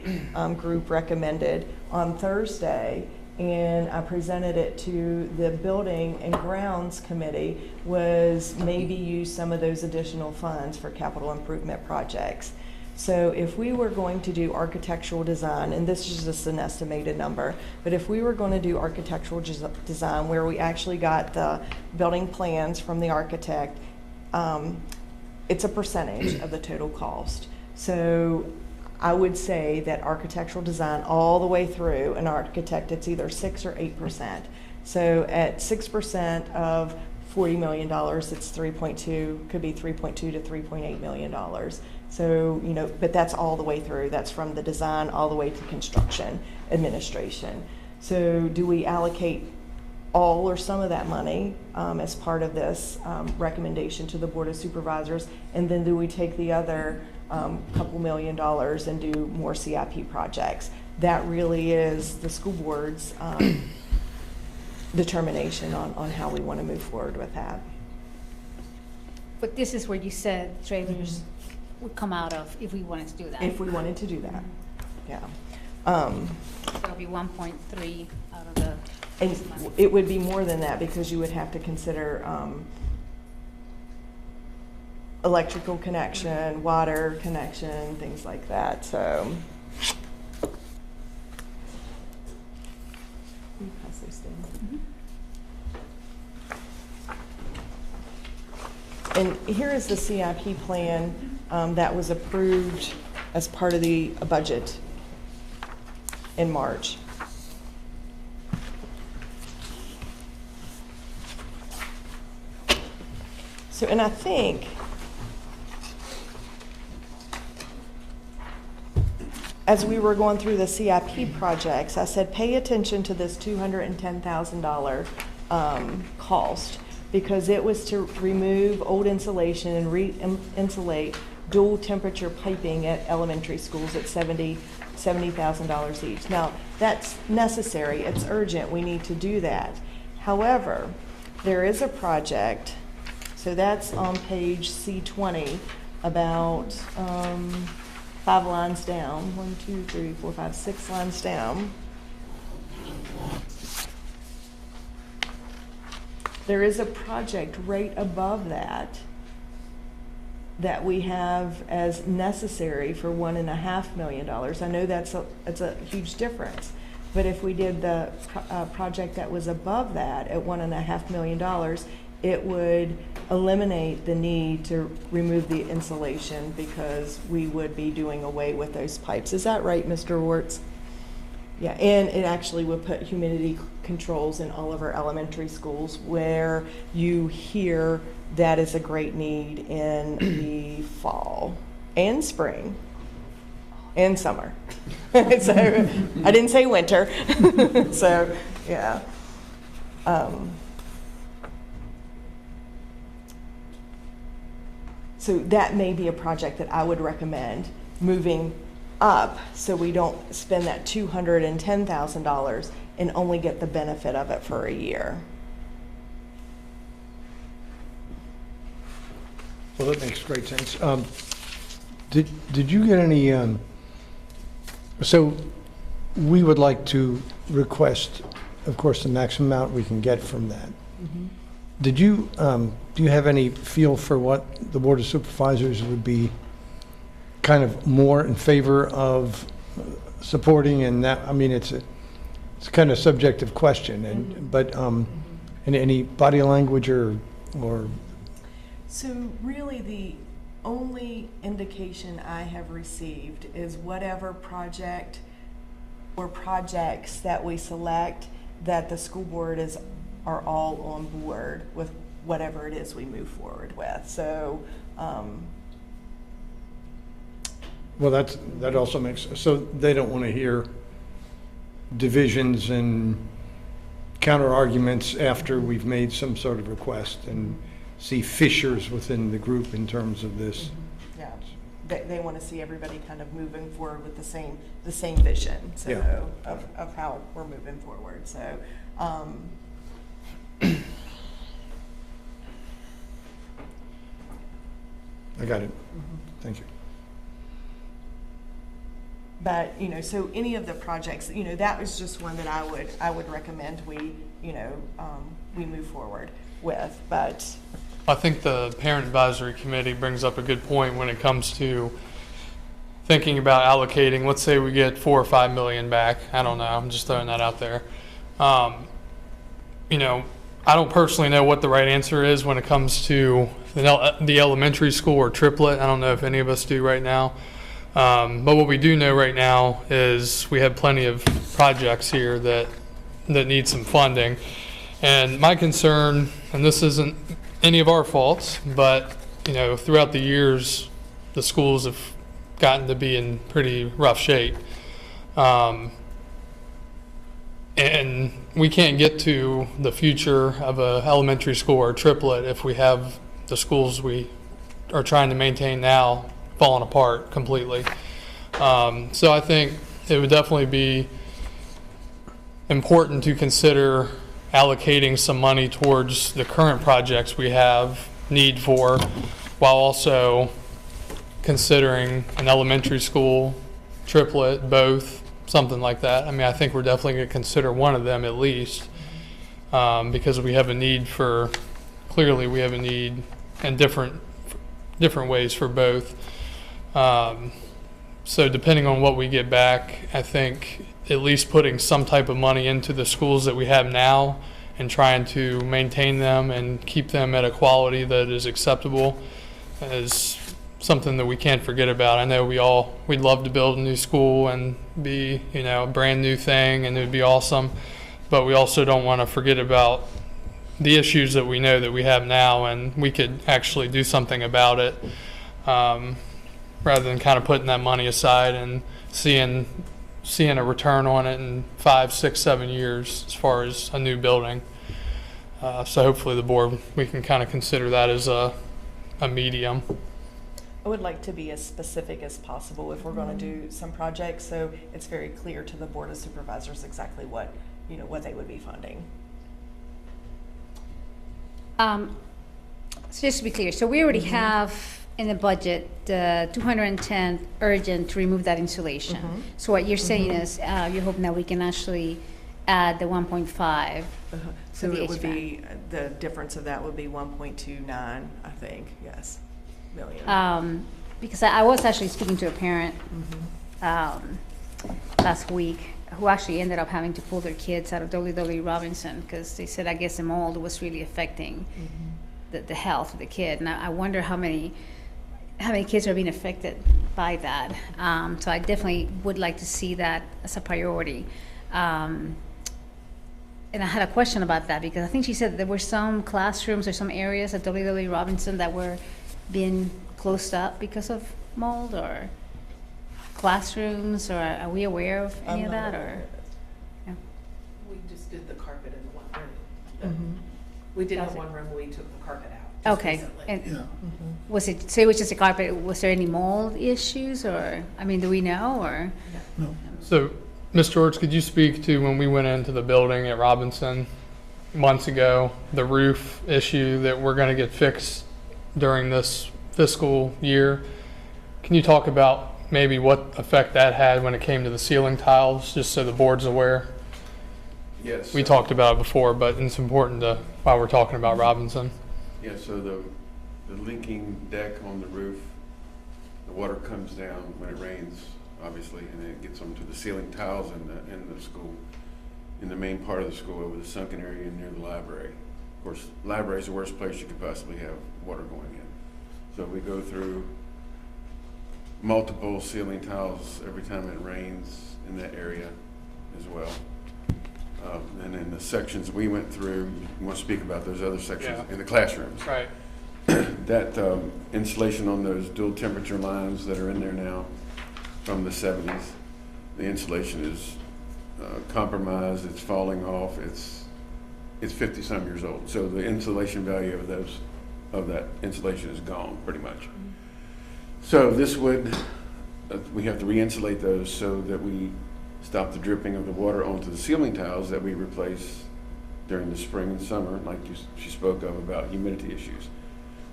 Group recommended on Thursday, and I presented it to the Building and Grounds Committee, was maybe use some of those additional funds for capital improvement projects. So if we were going to do architectural design, and this is just an estimated number, but if we were going to do architectural design where we actually got the building plans from the architect, it's a percentage of the total cost. So I would say that architectural design all the way through an architect, it's either 6 or 8%. So at 6% of $40 million, it's 3.2, could be 3.2 to $3.8 million. So, you know, but that's all the way through. That's from the design all the way to construction administration. So do we allocate all or some of that money as part of this recommendation to the Board of Supervisors? And then do we take the other couple $1 million and do more CIP projects? That really is the school board's determination on how we want to move forward with that. But this is where you said trailers would come out of if we wanted to do that. If we wanted to do that, yeah. That'll be 1.3 out of the. And it would be more than that because you would have to consider electrical connection, water connection, things like that, so. Can you pass those down? And here is the CIP plan that was approved as part of the budget in March. So, and I think as we were going through the CIP projects, I said, pay attention to this $210,000 cost, because it was to remove old insulation and re-insulate dual temperature piping at elementary schools at $70,000 each. Now, that's necessary, it's urgent, we need to do that. However, there is a project, so that's on page C20, about 5 lines down, 1, 2, 3, 4, 5, 6 lines down. There is a project right above that that we have as necessary for $1.5 million. I know that's a huge difference, but if we did the project that was above that at $1.5 million, it would eliminate the need to remove the insulation because we would be doing away with those pipes. Is that right, Mr. Warts? Yeah, and it actually would put humidity controls in all of our elementary schools where you hear that is a great need in the fall and spring and summer. So I didn't say winter. So, yeah. So that may be a project that I would recommend moving up so we don't spend that $210,000 and only get the benefit of it for a year. Well, that makes great sense. Did you get any, so we would like to request, of course, the maximum amount we can get from that. Did you, do you have any feel for what the Board of Supervisors would be kind of more in favor of supporting? And that, I mean, it's kind of a subjective question, and but any body language or So really the only indication I have received is whatever project or projects that we select, that the school board are all on board with whatever it is we move forward with. So well, that also makes, so they don't want to hear divisions and counter arguments after we've made some sort of request and see fissures within the group in terms of this. Yeah, they want to see everybody kind of moving forward with the same vision, so, Yeah. of how we're moving forward, so. I got it. Thank you. But, so any of the projects, that was just one that I would recommend we move forward with, but. I think the Parent Advisory Committee brings up a good point when it comes to thinking about allocating. Let's say we get 4 or 5 million back. I don't know. I'm just throwing that out there. I don't personally know what the right answer is when it comes to the elementary school or triplet. I don't know if any of us do right now. But what we do know right now is we have plenty of projects here that need some funding. And my concern, and this isn't any of our faults, but throughout the years, the schools have gotten to be in pretty rough shape. And we can't get to the future of a elementary school or triplet if we have the schools we are trying to maintain now falling apart completely. So I think it would definitely be important to consider allocating some money towards the current projects we have need for, while also considering an elementary school, triplet, both, something like that. I mean, I think we're definitely going to consider one of them at least, because we have a need for, clearly we have a need in different ways for both. So depending on what we get back, I think at least putting some type of money into the schools that we have now and trying to maintain them and keep them at a quality that is acceptable is something that we can't forget about. I know we'd love to build a new school and be, a brand new thing, and it would be awesome, but we also don't want to forget about the issues that we know that we have now, and we could actually do something about it, rather than kind of putting that money aside and seeing a return on it in 5, 6, 7 years as far as a new building. So hopefully the board, we can kind of consider that as a medium. I would like to be as specific as possible if we're going to do some projects, so it's very clear to the Board of Supervisors exactly what they would be funding. So just to be clear, so we already have in the budget the 210 urgent to remove that insulation. So what you're saying is you're hoping that we can actually add the 1.5. So the it would HVAC. be, the difference of that would be 1.29, I think, yes, million. Because I was actually speaking to a parent last week who actually ended up having to pull their kids out of W.W. Robinson because they said, I guess the mold was really affecting the health of the kid. And I wonder how many kids are being affected by that. So I definitely would like to see that as a priority. And I had a question about that because I think she said that there were some classrooms or some areas at W.W. Robinson that were being closed up because of mold, or classrooms, or are we aware of any of that? Or We just did the carpet in the one room. We did have one room, we took the carpet out. just okay, recently. and was it, so it was just a carpet, was there any mold issues, or, I mean, do we know, or? So, Ms. George, could you speak to when we went into the building at Robinson months ago, the roof issue that we're going to get fixed during this fiscal year? Can you talk about maybe what effect that had when it came to the ceiling tiles, just so the board's aware? Yes. We talked about it before, but it's important to, while we're talking about Robinson. Yeah, so the leaking deck on the roof, the water comes down when it rains, obviously, and then it gets onto the ceiling tiles in the school, in the main part of the school, over the sunken area near the library. Of course, library is the worst place you could possibly have water going in. So we go through multiple ceiling tiles every time it rains in that area as well. And in the sections we went through, you want to speak about those other sections Yeah. in the classrooms. Right. That insulation on those dual temperature lines that are in there now from the 70s, the insulation is compromised, it's falling off, it's it's 50-some years old. So the insulation value of that insulation is gone, pretty much. So this would, we have to re-insulate those so that we stop the dripping of the water onto the ceiling tiles that we replace during the spring and summer, like she spoke of about humidity issues.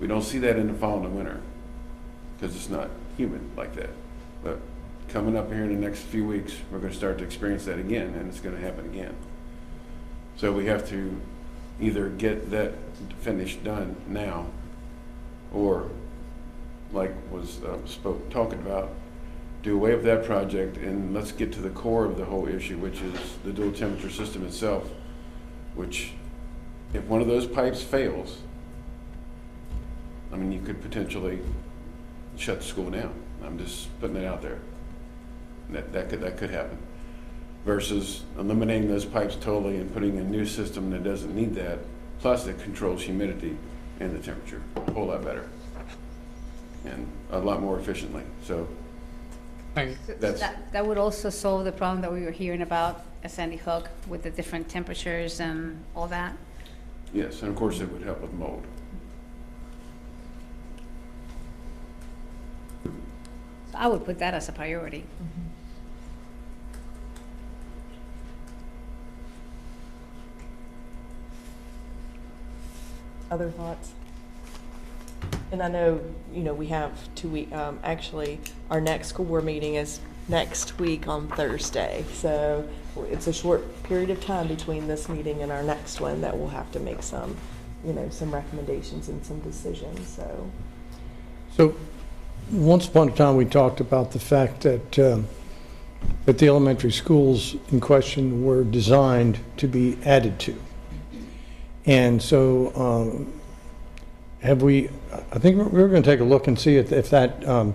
We don't see that in the fall and the winter because it's not humid like that. But coming up here in the next few weeks, we're going to start to experience that again, and it's going to happen again. So we have to either get that finish done now, or like was talking about, do away with that project and let's get to the core of the whole issue, which is the dual temperature system itself, which if one of those pipes fails, I mean, you could potentially shut the school down. I'm just putting it out there. That could happen. Versus eliminating those pipes totally and putting a new system that doesn't need that, plus it controls humidity and the temperature a whole lot better and a lot more efficiently. So Thank you. So That's- that would also solve the problem that we were hearing about at Sandy Hook with the different temperatures and all that? yes, and of course it would help with mold. So I would put that as a priority. Other thoughts? And I know, we have 2 week, actually, our next school board meeting is next week on Thursday. So it's a short period of time between this meeting and our next one that we'll have to make some, some recommendations and some decisions, so. So, once upon a time, we talked about the fact that the elementary schools in question were designed to be added to. And so, I think we're going to take a look and see if that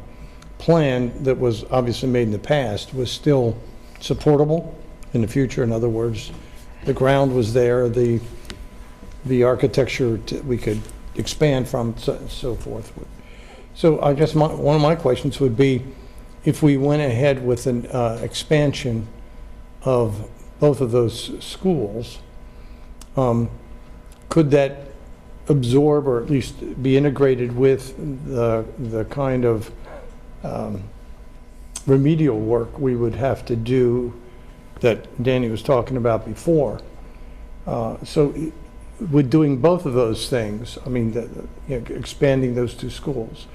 plan that was obviously made in the past was still supportable in the future. In other words, the ground was there, the architecture we could expand from, so forth. So I guess one of my questions would be, if we went ahead with an expansion of both of those schools, could that absorb or at least be integrated with the kind of remedial work we would have to do that Danny was talking about before? So with doing both of those things, I mean, expanding those two schools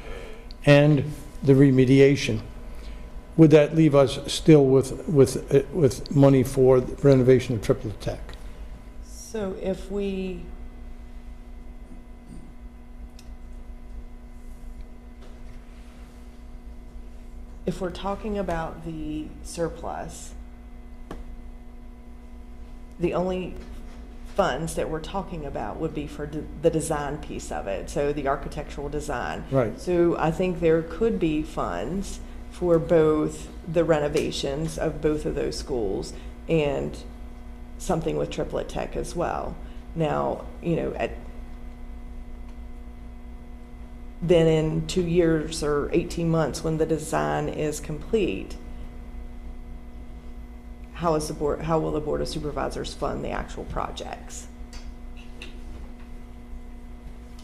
and the remediation, would that leave us still with money for the renovation of Triplet Tech? So if we're talking about the surplus, the only funds that we're talking about would be for the design piece of it, so the architectural design. Right. So I think there could be funds for both the renovations of both of those schools and something with Triplet Tech as well. Now, then in 2 years or 18 months when the design is complete, how will the Board of Supervisors fund the actual projects?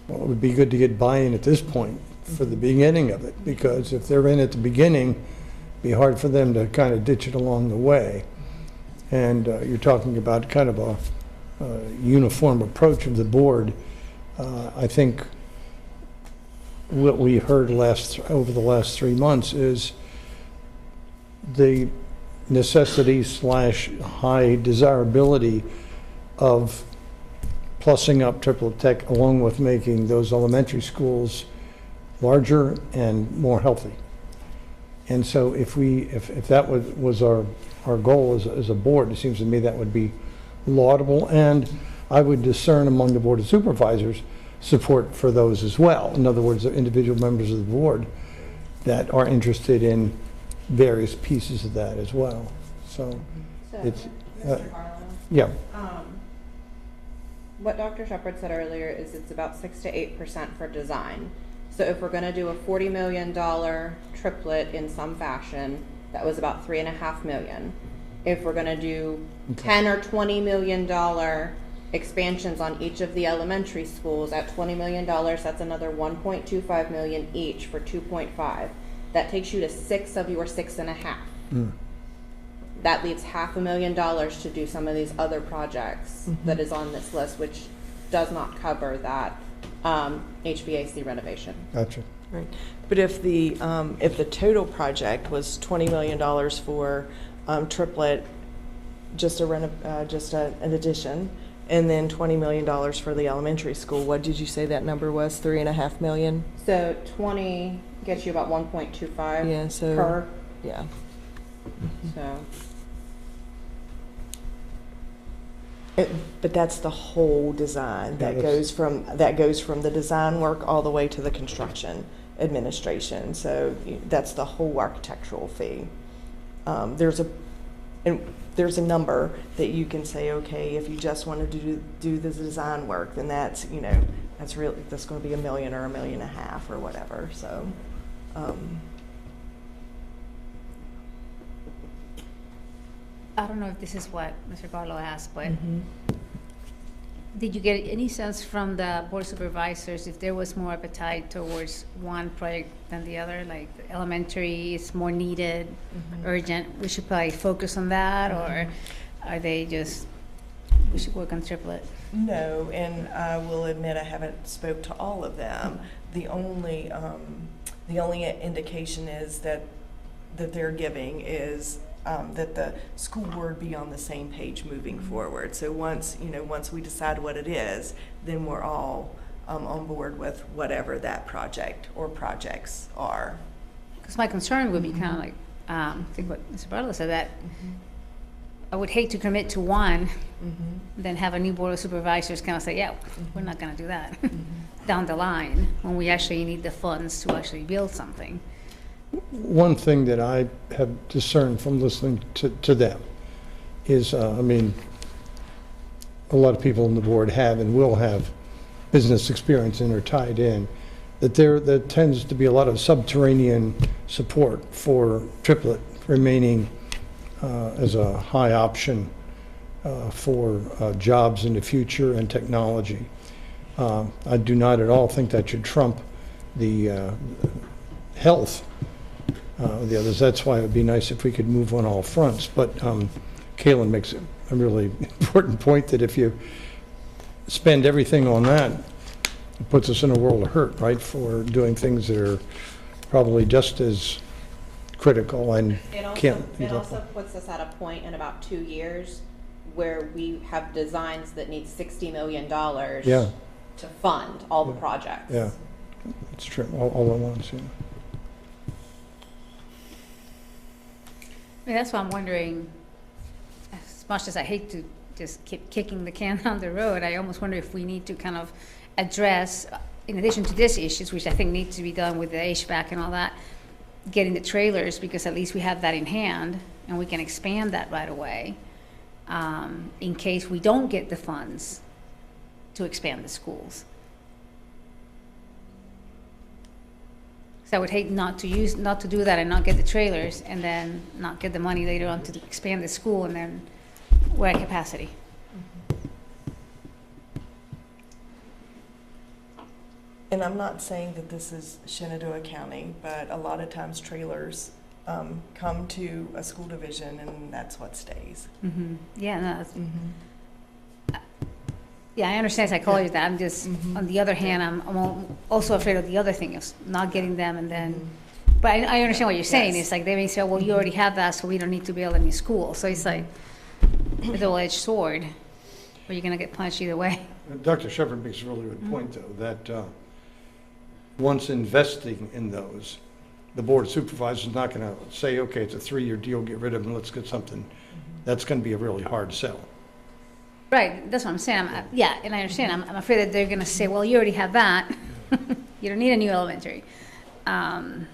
Well, it would be good to get buy-in at this point for the beginning of it, because if they're in at the beginning, it'd be hard for them to kind of ditch it along the way. And you're talking about kind of a uniform approach of the board. I think what we heard over the last 3 months is the necessity / high desirability of plussing up Triplet Tech, along with making those elementary schools larger and more healthy. And so if that was our goal as a board, it seems to me that would be laudable, and I would discern among the Board of Supervisors support for those as well. In other words, individual members of the board that are interested in various pieces of that as well. So it's, Mr. Harlow, yeah, what Dr. Shepherd said earlier is it's about 6 to 8% for design. So if we're gonna do a $40 million triplet in some fashion, that was about $3.5 million. If we're gonna do $10 or $20 million expansions on each of the elementary schools at $20 million, that's another 1.25 million each for 2.5. That takes you to 6 of your 6.5. That leaves $500,000 to do some of these other projects that is on this list, which does not cover that HVAC renovation. Gotcha. Right. But if the total project was $20 million for triplet, just an addition, and then $20 million for the elementary school, what did you say that number was? 3.5 million? So 20 gets you about 1.25 Yeah, so, per. yeah. So But that's the whole design Yeah, that goes from the design work all the way to the construction administration. So that's the whole architectural fee. There's a number that you can say, okay, if you just wanted to do the design work, then that's going to be $1 million or $1.5 million or whatever. So. I don't know if this is what Mr. Barlow asked, but did you get any sense from the board of supervisors if there was more appetite towards one project than the other? Like the elementary is more needed, urgent, we should probably focus on that, or are they just, we should work on triplet? No, and I will admit I haven't spoke to all of them. The only indication is that they're giving is that the school board be on the same page moving forward. So once we decide what it is, then we're all on board with whatever that project or projects are. Because my concern would be kind of like, I think what Mr. Barlow said, that I would hate to commit to one, then have a new board of supervisors kind of say, yeah, we're not going to do that down the line when we actually need the funds to actually build something. One thing that I have discerned from listening to them is, a lot of people on the board have and will have business experience and are tied in, that there tends to be a lot of subterranean support for triplet remaining as a high option for jobs in the future and technology. I do not at all think that should trump the health the others. That's why it would be nice if we could move on all fronts. But Kaylin makes a really important point that if you spend everything on that, it puts us in a world of hurt, right, for doing things that are probably just as critical and can't be It left. also puts us at a point in about 2 years where we have designs that need $60 million Yeah. to fund all the projects. Yeah, it's true, all at once, yeah. That's why I'm wondering, as much as I hate to just keep kicking the can down the road, I almost wonder if we need to kind of address, in addition to these issues, which I think need to be done with the HVAC and all that, getting the trailers, because at least we have that in hand and we can expand that right away in case we don't get the funds to expand the schools. So I would hate not to do that and not get the trailers and then not get the money later on to expand the school, and then we're at capacity. And I'm not saying that this is Shenandoah County, but a lot of times trailers come to a school division and that's what stays. Yeah, no, that's, yeah, I understand psychology of that. I'm just, on the other hand, I'm also afraid of the other thing, of not getting them and then, but I understand what you're saying. Yes. It's like they may say, well, you already have that, so we don't need to build any school. So it's like a double-edged sword, where you're going to get punched either way. Dr. Shepherd makes a really good point, though, that once investing in those, the board of supervisors is not going to say, okay, it's a 3-year deal, get rid of them, let's get something. That's going to be a really hard sell. Right, that's what I'm saying. Yeah, and I understand. I'm afraid that they're going to say, well, you already have that. You don't need a new elementary. But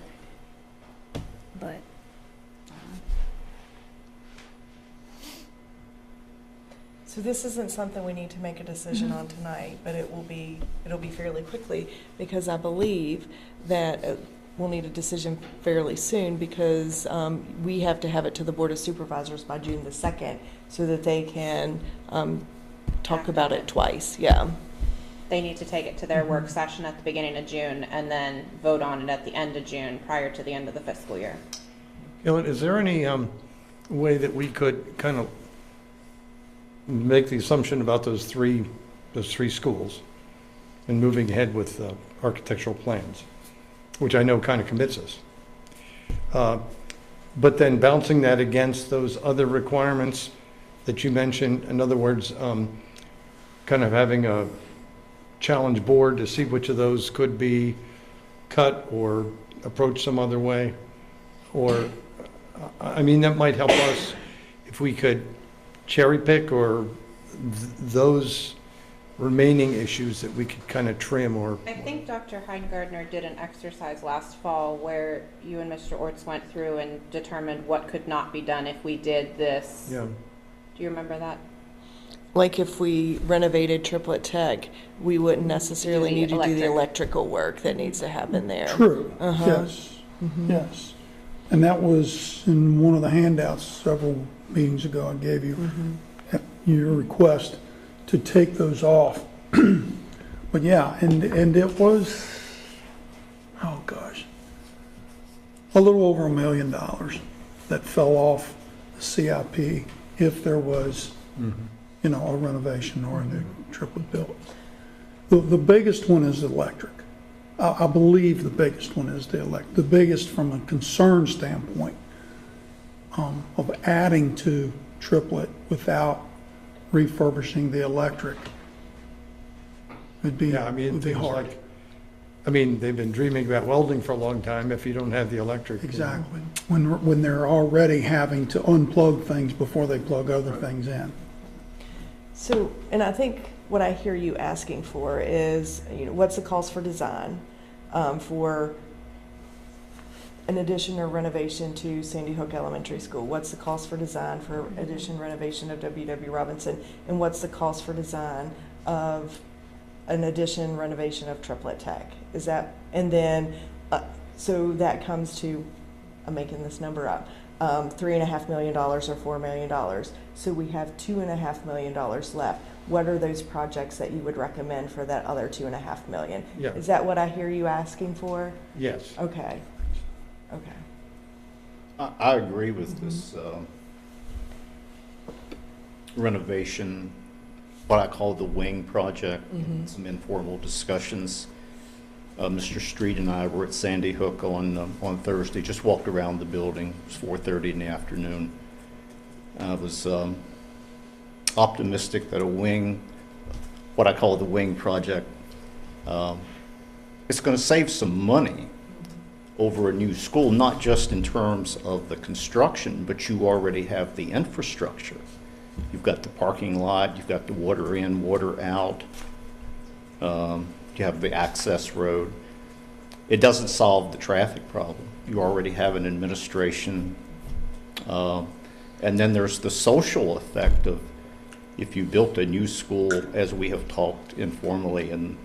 So this isn't something we need to make a decision on tonight, but it'll be fairly quickly, because I believe that we'll need a decision fairly soon, because we have to have it to the Board of Supervisors by June the 2nd so that they can talk about it twice, yeah. They need to take it to their work session at the beginning of June and then vote on it at the end of June prior to the end of the fiscal year. Ellen, is there any way that we could kind of make the assumption about those three schools and moving ahead with architectural plans, which I know kind of commits us? But then bouncing that against those other requirements that you mentioned, in other words, kind of having a challenge board to see which of those could be cut or approached some other way? Or, I mean, that might help us if we could cherry pick or those remaining issues that we could kind of trim or. I think Dr. Heingardner did an exercise last fall where you and Mr. Orts went through and determined what could not be done if we did this. Yeah. Do you remember that? Like if we renovated Triplet Tech, we wouldn't necessarily need to do the electrical work that needs to happen there. True, Uh-huh. yes, yes. And that was in one of the handouts several meetings ago I gave you, your request to take those off. But yeah, and it was, oh gosh, a little over $1 million that fell off the CIP if there was, you know, a renovation or a new triplet built. The biggest one is electric. I believe the biggest one is the biggest from a concern standpoint of adding to triplet without refurbishing the electric would be, Yeah, I mean, would be things hard. like, I mean, they've been dreaming about welding for a long time if you don't have the electric. you know. Exactly. When they're already having to unplug things before they plug other things in. So, and I think what I hear you asking for is, you know, what's the cost for design for an addition or renovation to Sandy Hook Elementary School? What's the cost for design for addition renovation of W.W. Robinson? And what's the cost for design of an addition renovation of Triplet Tech? Is that, and then, so that comes to, I'm making this number up, $3.5 million or $4 million. So we have $2.5 million left. What are those projects that you would recommend for that other $2.5 million? Yeah. Is that what I hear you asking for? Yes. Okay. Okay. I agree with this renovation, what I call the wing project, some informal discussions. Mr. Street and I were at Sandy Hook on Thursday, just walked around the building. It was 4:30 in the afternoon. I was optimistic that a wing, what I call the wing project, it's going to save some money over a new school, not just in terms of the construction, but you already have the infrastructure. You've got the parking lot, you've got the water in, water out, you have the access road. It doesn't solve the traffic problem. You already have an administration. And then there's the social effect of if you built a new school, as we have talked informally in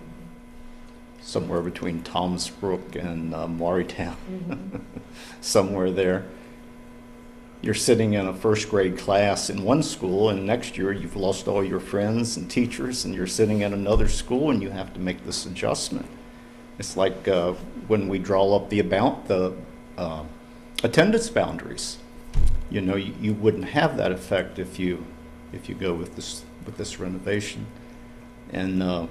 somewhere between Thomas Brook and Maurytown, somewhere there. You're sitting in a first grade class in one school, and next year you've lost all your friends and teachers, and you're sitting in another school, and you have to make this adjustment. It's like when we draw up the attendance boundaries. You know, you wouldn't have that effect if you go with this renovation. And I'm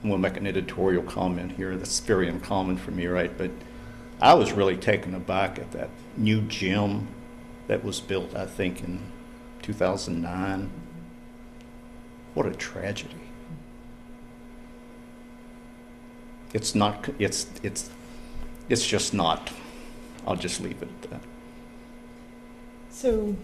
going to make an editorial comment here that's very uncommon for me, right? But I was really taken aback at that new gym that was built, I think, in 2009. What a tragedy. It's not, it's just not. I'll just leave it at that. So,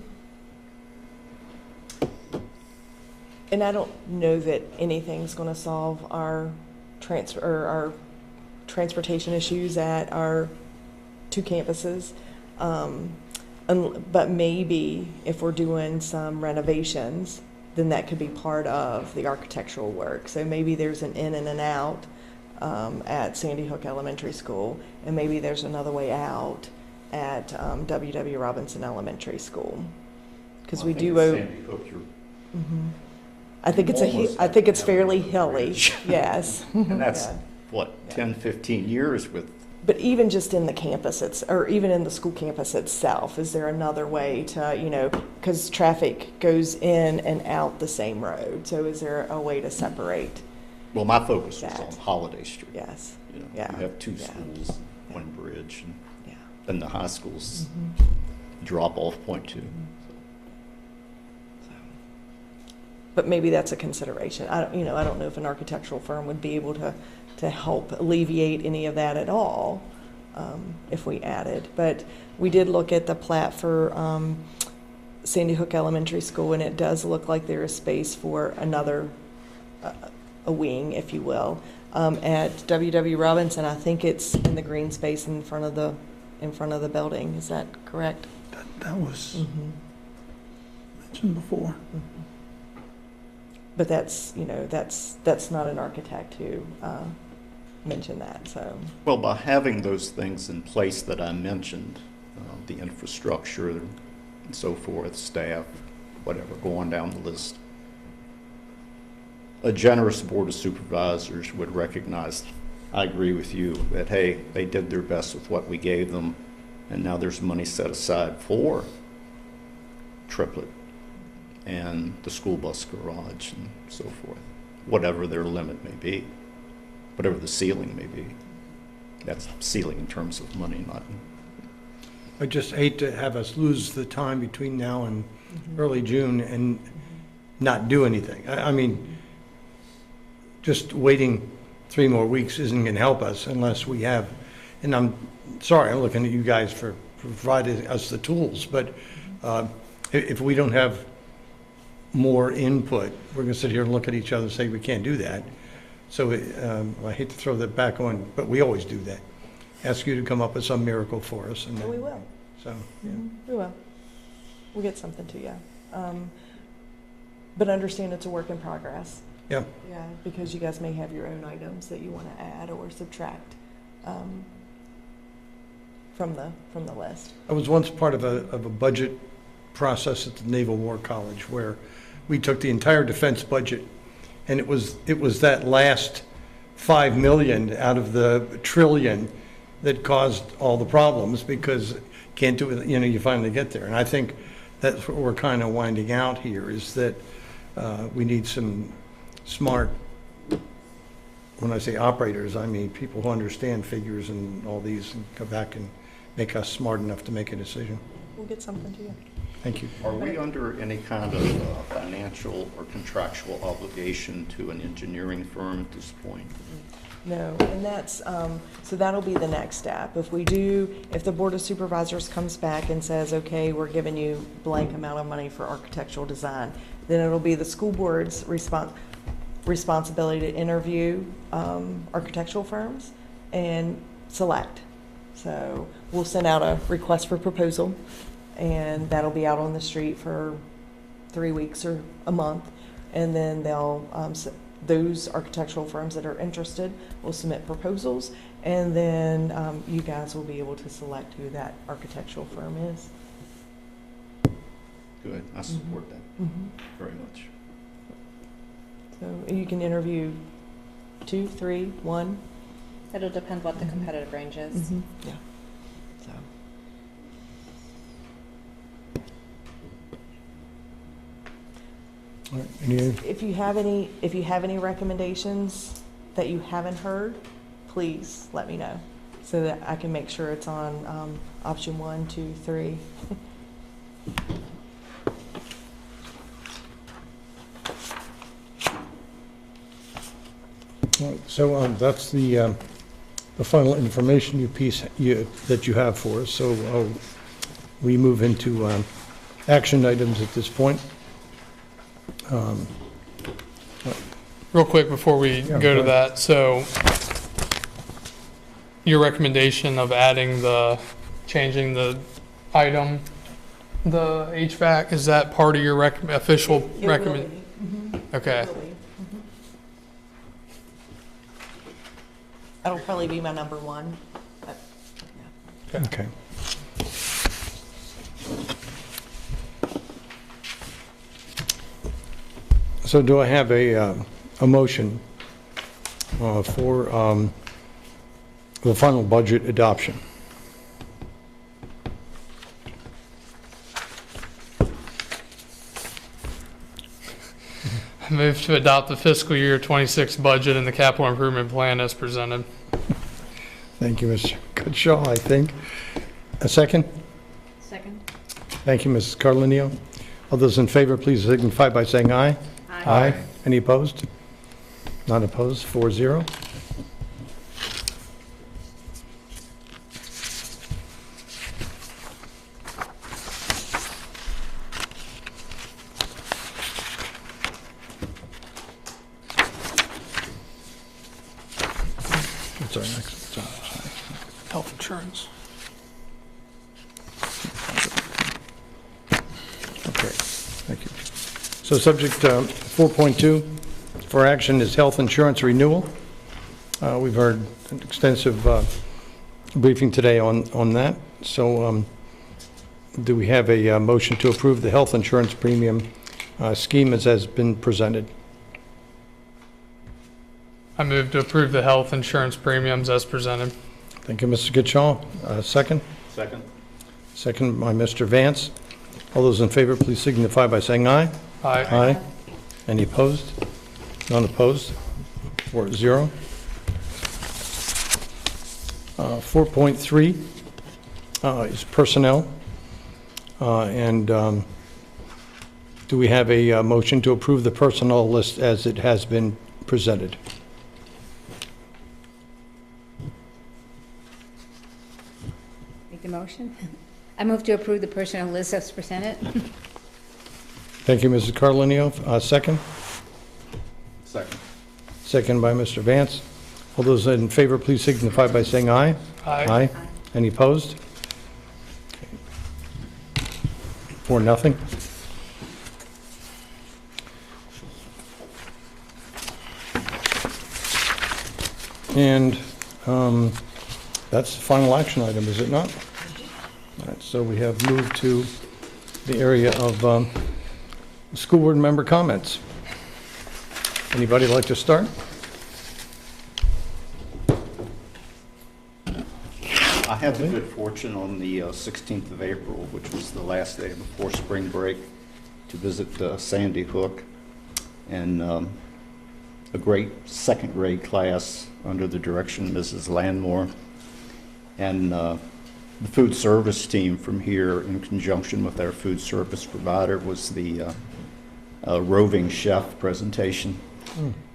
and I don't know that anything's going to solve our transportation issues at our two campuses. But maybe if we're doing some renovations, then that could be part of the architectural work. So maybe there's an in and an out at Sandy Hook Elementary School, and maybe there's another way out at W.W. Robinson Elementary School. Because we do. Sandy Hook, I think it's Almost I think it's have fairly the hilly, bridge. yes. And that's, Yeah. what, 10, 15 years with, But even just in the campus, or even in the school campus itself, is there another way to, because traffic goes in and out the same road, so is there a way to separate? well, my focus was That. on Holiday Street. Yes, You know, yeah, you have two yeah. schools, one bridge, and yeah. then the high schools Mm-hmm. drop off point two. But maybe that's a consideration. I don't know if an architectural firm would be able to help alleviate any of that at all, if we added. But we did look at the plat for Sandy Hook Elementary School, and it does look like there is space for another, a wing, if you will. At W.W. Robinson, I think it's in the green space in front of the building. Is that correct? That was Mm-hmm. mentioned before. But that's not an architect who mentioned that, so. Well, by having those things in place that I mentioned, the infrastructure and so forth, staff, whatever, go on down the list, a generous board of supervisors would recognize, I agree with you, that, hey, they did their best with what we gave them, and now there's money set aside for triplet and the school bus garage and so forth, whatever their limit may be, whatever the ceiling may be. That's ceiling in terms of money, not. I just hate to have us lose the time between now and early June and not do anything. I mean, just waiting 3 more weeks isn't going to help us unless we have, and I'm sorry, I'm looking at you guys for providing us the tools, but if we don't have more input, we're going to sit here and look at each other and say we can't do that. So I hate to throw that back on, but we always do that. Ask you to come up with some miracle for us. And We will. So, yeah. We will. We'll get something to you. But understand it's a work in progress. Yeah. Yeah, because you guys may have your own items that you want to add or subtract from the list. I was once part of a budget process at the Naval War College where we took the entire defense budget, and it was that last 5 million out of the trillion that caused all the problems, because can't do it, you finally get there. And I think that's what we're kind of winding out here, is that we need some smart, when I say operators, I mean people who understand figures and all these, and come back and make us smart enough to make a decision. We'll get something to you. Thank you. Are we under any kind of financial or contractual obligation to an engineering firm at this point? No, and that's, so that'll be the next step. If the Board of Supervisors comes back and says, okay, we're giving you blank amount of money for architectural design, then it'll be the school board's responsibility to interview architectural firms and select. So we'll send out a request for proposal, and that'll be out on the street for 3 weeks or a month, and then those architectural firms that are interested will submit proposals, and then you guys will be able to select who that architectural firm is. Good, I support that very much. So you can interview 2, 3, 1. It'll depend what the competitive range is. Yeah. So. All right, any If you have any recommendations that you haven't heard, please let me know so that I can make sure it's on option 1, 2, 3. All right, so that's the final information that you have for us. So we move into action items at this point. Real quick before we Yeah, go to go that, so your recommendation of changing the item, the HVAC, is that part of your official recommend? Okay. That'll probably be my number 1. But, yeah. Okay. So do I have a motion for the final budget adoption? I move to adopt the fiscal year 26 budget and the capital improvement plan as presented. Thank you, Mr. Goodshaw, I think. A second? Second. Thank you, Mrs. Carlinio. All those in favor, please signify by saying aye. Aye. Any opposed? Not opposed, 4-0. What's our next? Health insurance. Okay, thank you. So subject 4.2 for action is health insurance renewal. We've heard an extensive briefing today on that. So do we have a motion to approve the health insurance premium scheme as has been presented? I move to approve the health insurance premiums as presented. Thank you, Mr. Goodshaw. Second? Second. Second by Mr. Vance. All those in favor, please signify by saying aye. Aye. Any opposed? None opposed? 4-0. 4.3 is personnel. And do we have a motion to approve the personnel list as it has been presented? Make the motion. I move to approve the personnel list as presented. Thank you, Mrs. Carlinio. Second? Second. Second by Mr. Vance. All those in favor, please signify by saying aye. Aye. Any opposed? 4-0. And that's the final action item, is it not? All right, so we have moved to the area of school board member comments. Anybody like to start? I had the good fortune on the 16th of April, which was the last day before spring break, to visit Sandy Hook and a great second grade class under the direction of Mrs. Landmore. And the food service team from here, in conjunction with our food service provider, was the roving chef presentation.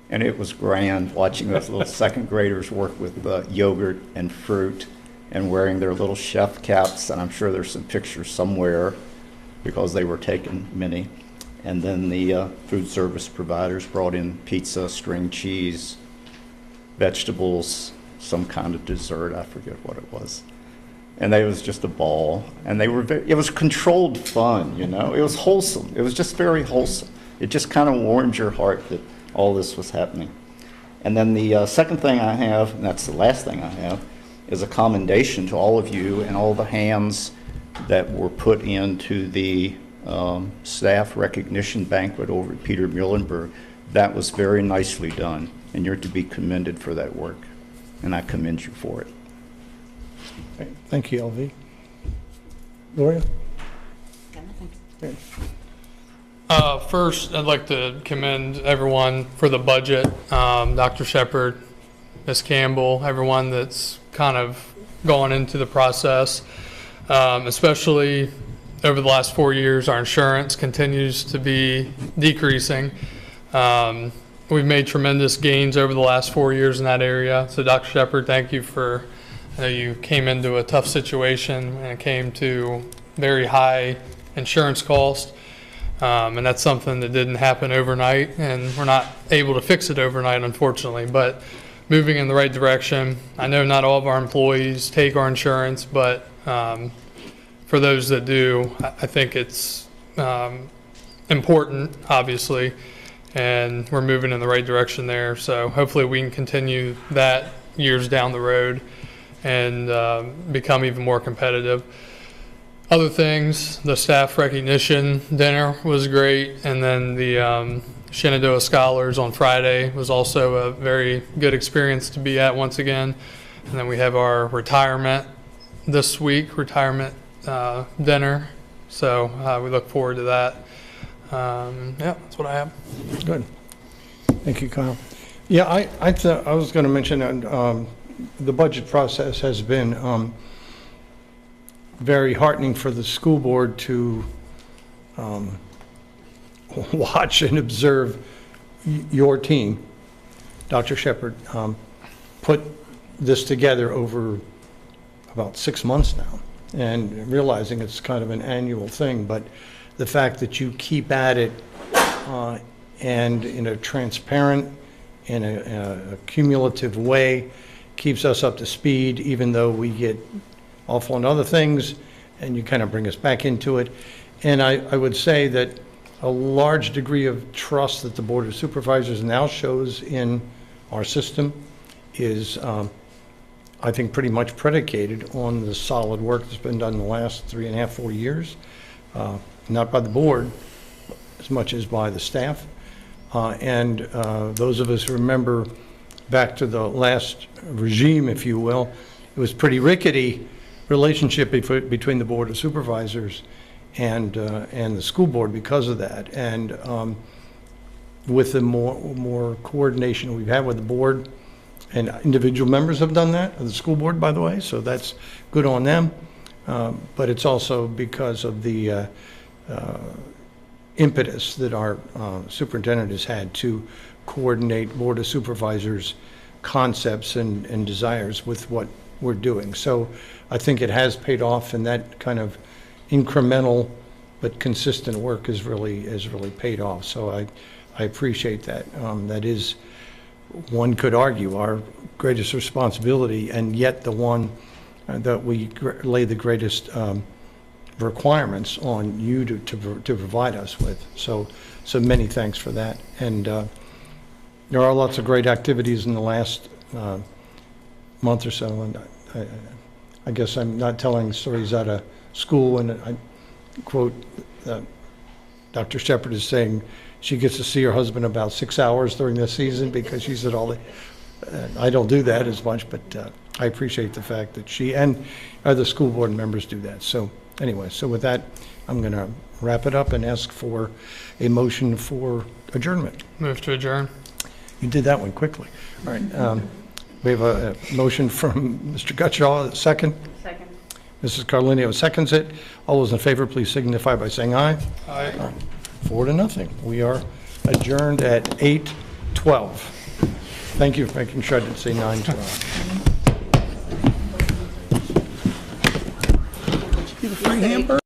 And it was grand watching those little second graders work with yogurt and fruit and wearing their little chef caps. And I'm sure there's some pictures somewhere because they were taken many. And then the food service providers brought in pizza, string cheese, vegetables, some kind of dessert. I forget what it was. And it was just a ball. And they were it was controlled fun, you know. It was wholesome. It was just very wholesome. It just kind of warmed your heart that all this was happening. And then the second thing I have, and that's the last thing I have, is a commendation to all of you and all the hands that were put into the staff recognition banquet over at Peter Muhlenberg. That was very nicely done, and you're to be commended for that work, and I commend you for it. Okay, thank you, LV. Gloria? Okay. First, I'd like to commend everyone for the budget. Dr. Shepard, Ms. Campbell, everyone that's kind of gone into the process. Especially over the last 4 years, our insurance continues to be decreasing. We've made tremendous gains over the last 4 years in that area. So Dr. Shepard, thank you for, you came into a tough situation and it came to very high insurance cost. And that's something that didn't happen overnight, and we're not able to fix it overnight, unfortunately, but moving in the right direction. I know not all of our employees take our insurance, but for those that do, I think it's important, obviously, and we're moving in the right direction there. So hopefully we can continue that years down the road and become even more competitive. Other things, the staff recognition dinner was great, and then the Shenandoah Scholars on Friday was also a very good experience to be at once again. And then we have our retirement this week, retirement dinner. So we look forward to that. Yeah, that's what I have. Good. Thank you, Kyle. Yeah, I was going to mention the budget process has been very heartening for the school board to watch and observe your team, Dr. Shepherd, put this together over about 6 months now, and realizing it's kind of an annual thing, but the fact that you keep at it and in a transparent, in a cumulative way, keeps us up to speed, even though we get off on other things, and you kind of bring us back into it. And I would say that a large degree of trust that the Board of Supervisors now shows in our system is, I think, pretty much predicated on the solid work that's been done in the last 3.5, 4 years, not by the board as much as by the staff. And those of us who remember back to the last regime, if you will, it was pretty rickety relationship between the Board of Supervisors and the school board because of that. And with the more coordination we've had with the board, and individual members have done that, of the school board, by the way, so that's good on them. But it's also because of the impetus that our superintendent has had to coordinate Board of Supervisors' concepts and desires with what we're doing. So I think it has paid off, and that kind of incremental but consistent work has really paid off. So I appreciate that. That is, one could argue, our greatest responsibility, and yet the one that we lay the greatest requirements on you to provide us with. So many thanks for that. And there are lots of great activities in the last month or so, and I guess I'm not telling stories out of school, and I quote Dr. Shepherd is saying she gets to see her husband about 6 hours during this season because she's at all the, I don't do that as much, but I appreciate the fact that she and other school board members do that. So anyway, so with that, I'm going to wrap it up and ask for a motion for adjournment. Move to adjourn. You did that one quickly. All right. We have a motion from Mr. Gutschall, second. Second. Mrs. Carlinio seconds it. All those in favor, please signify by saying aye. Aye. 4-0. We are adjourned at 8:12. Thank you for making sure I didn't say 9:12. Get a free hamburger?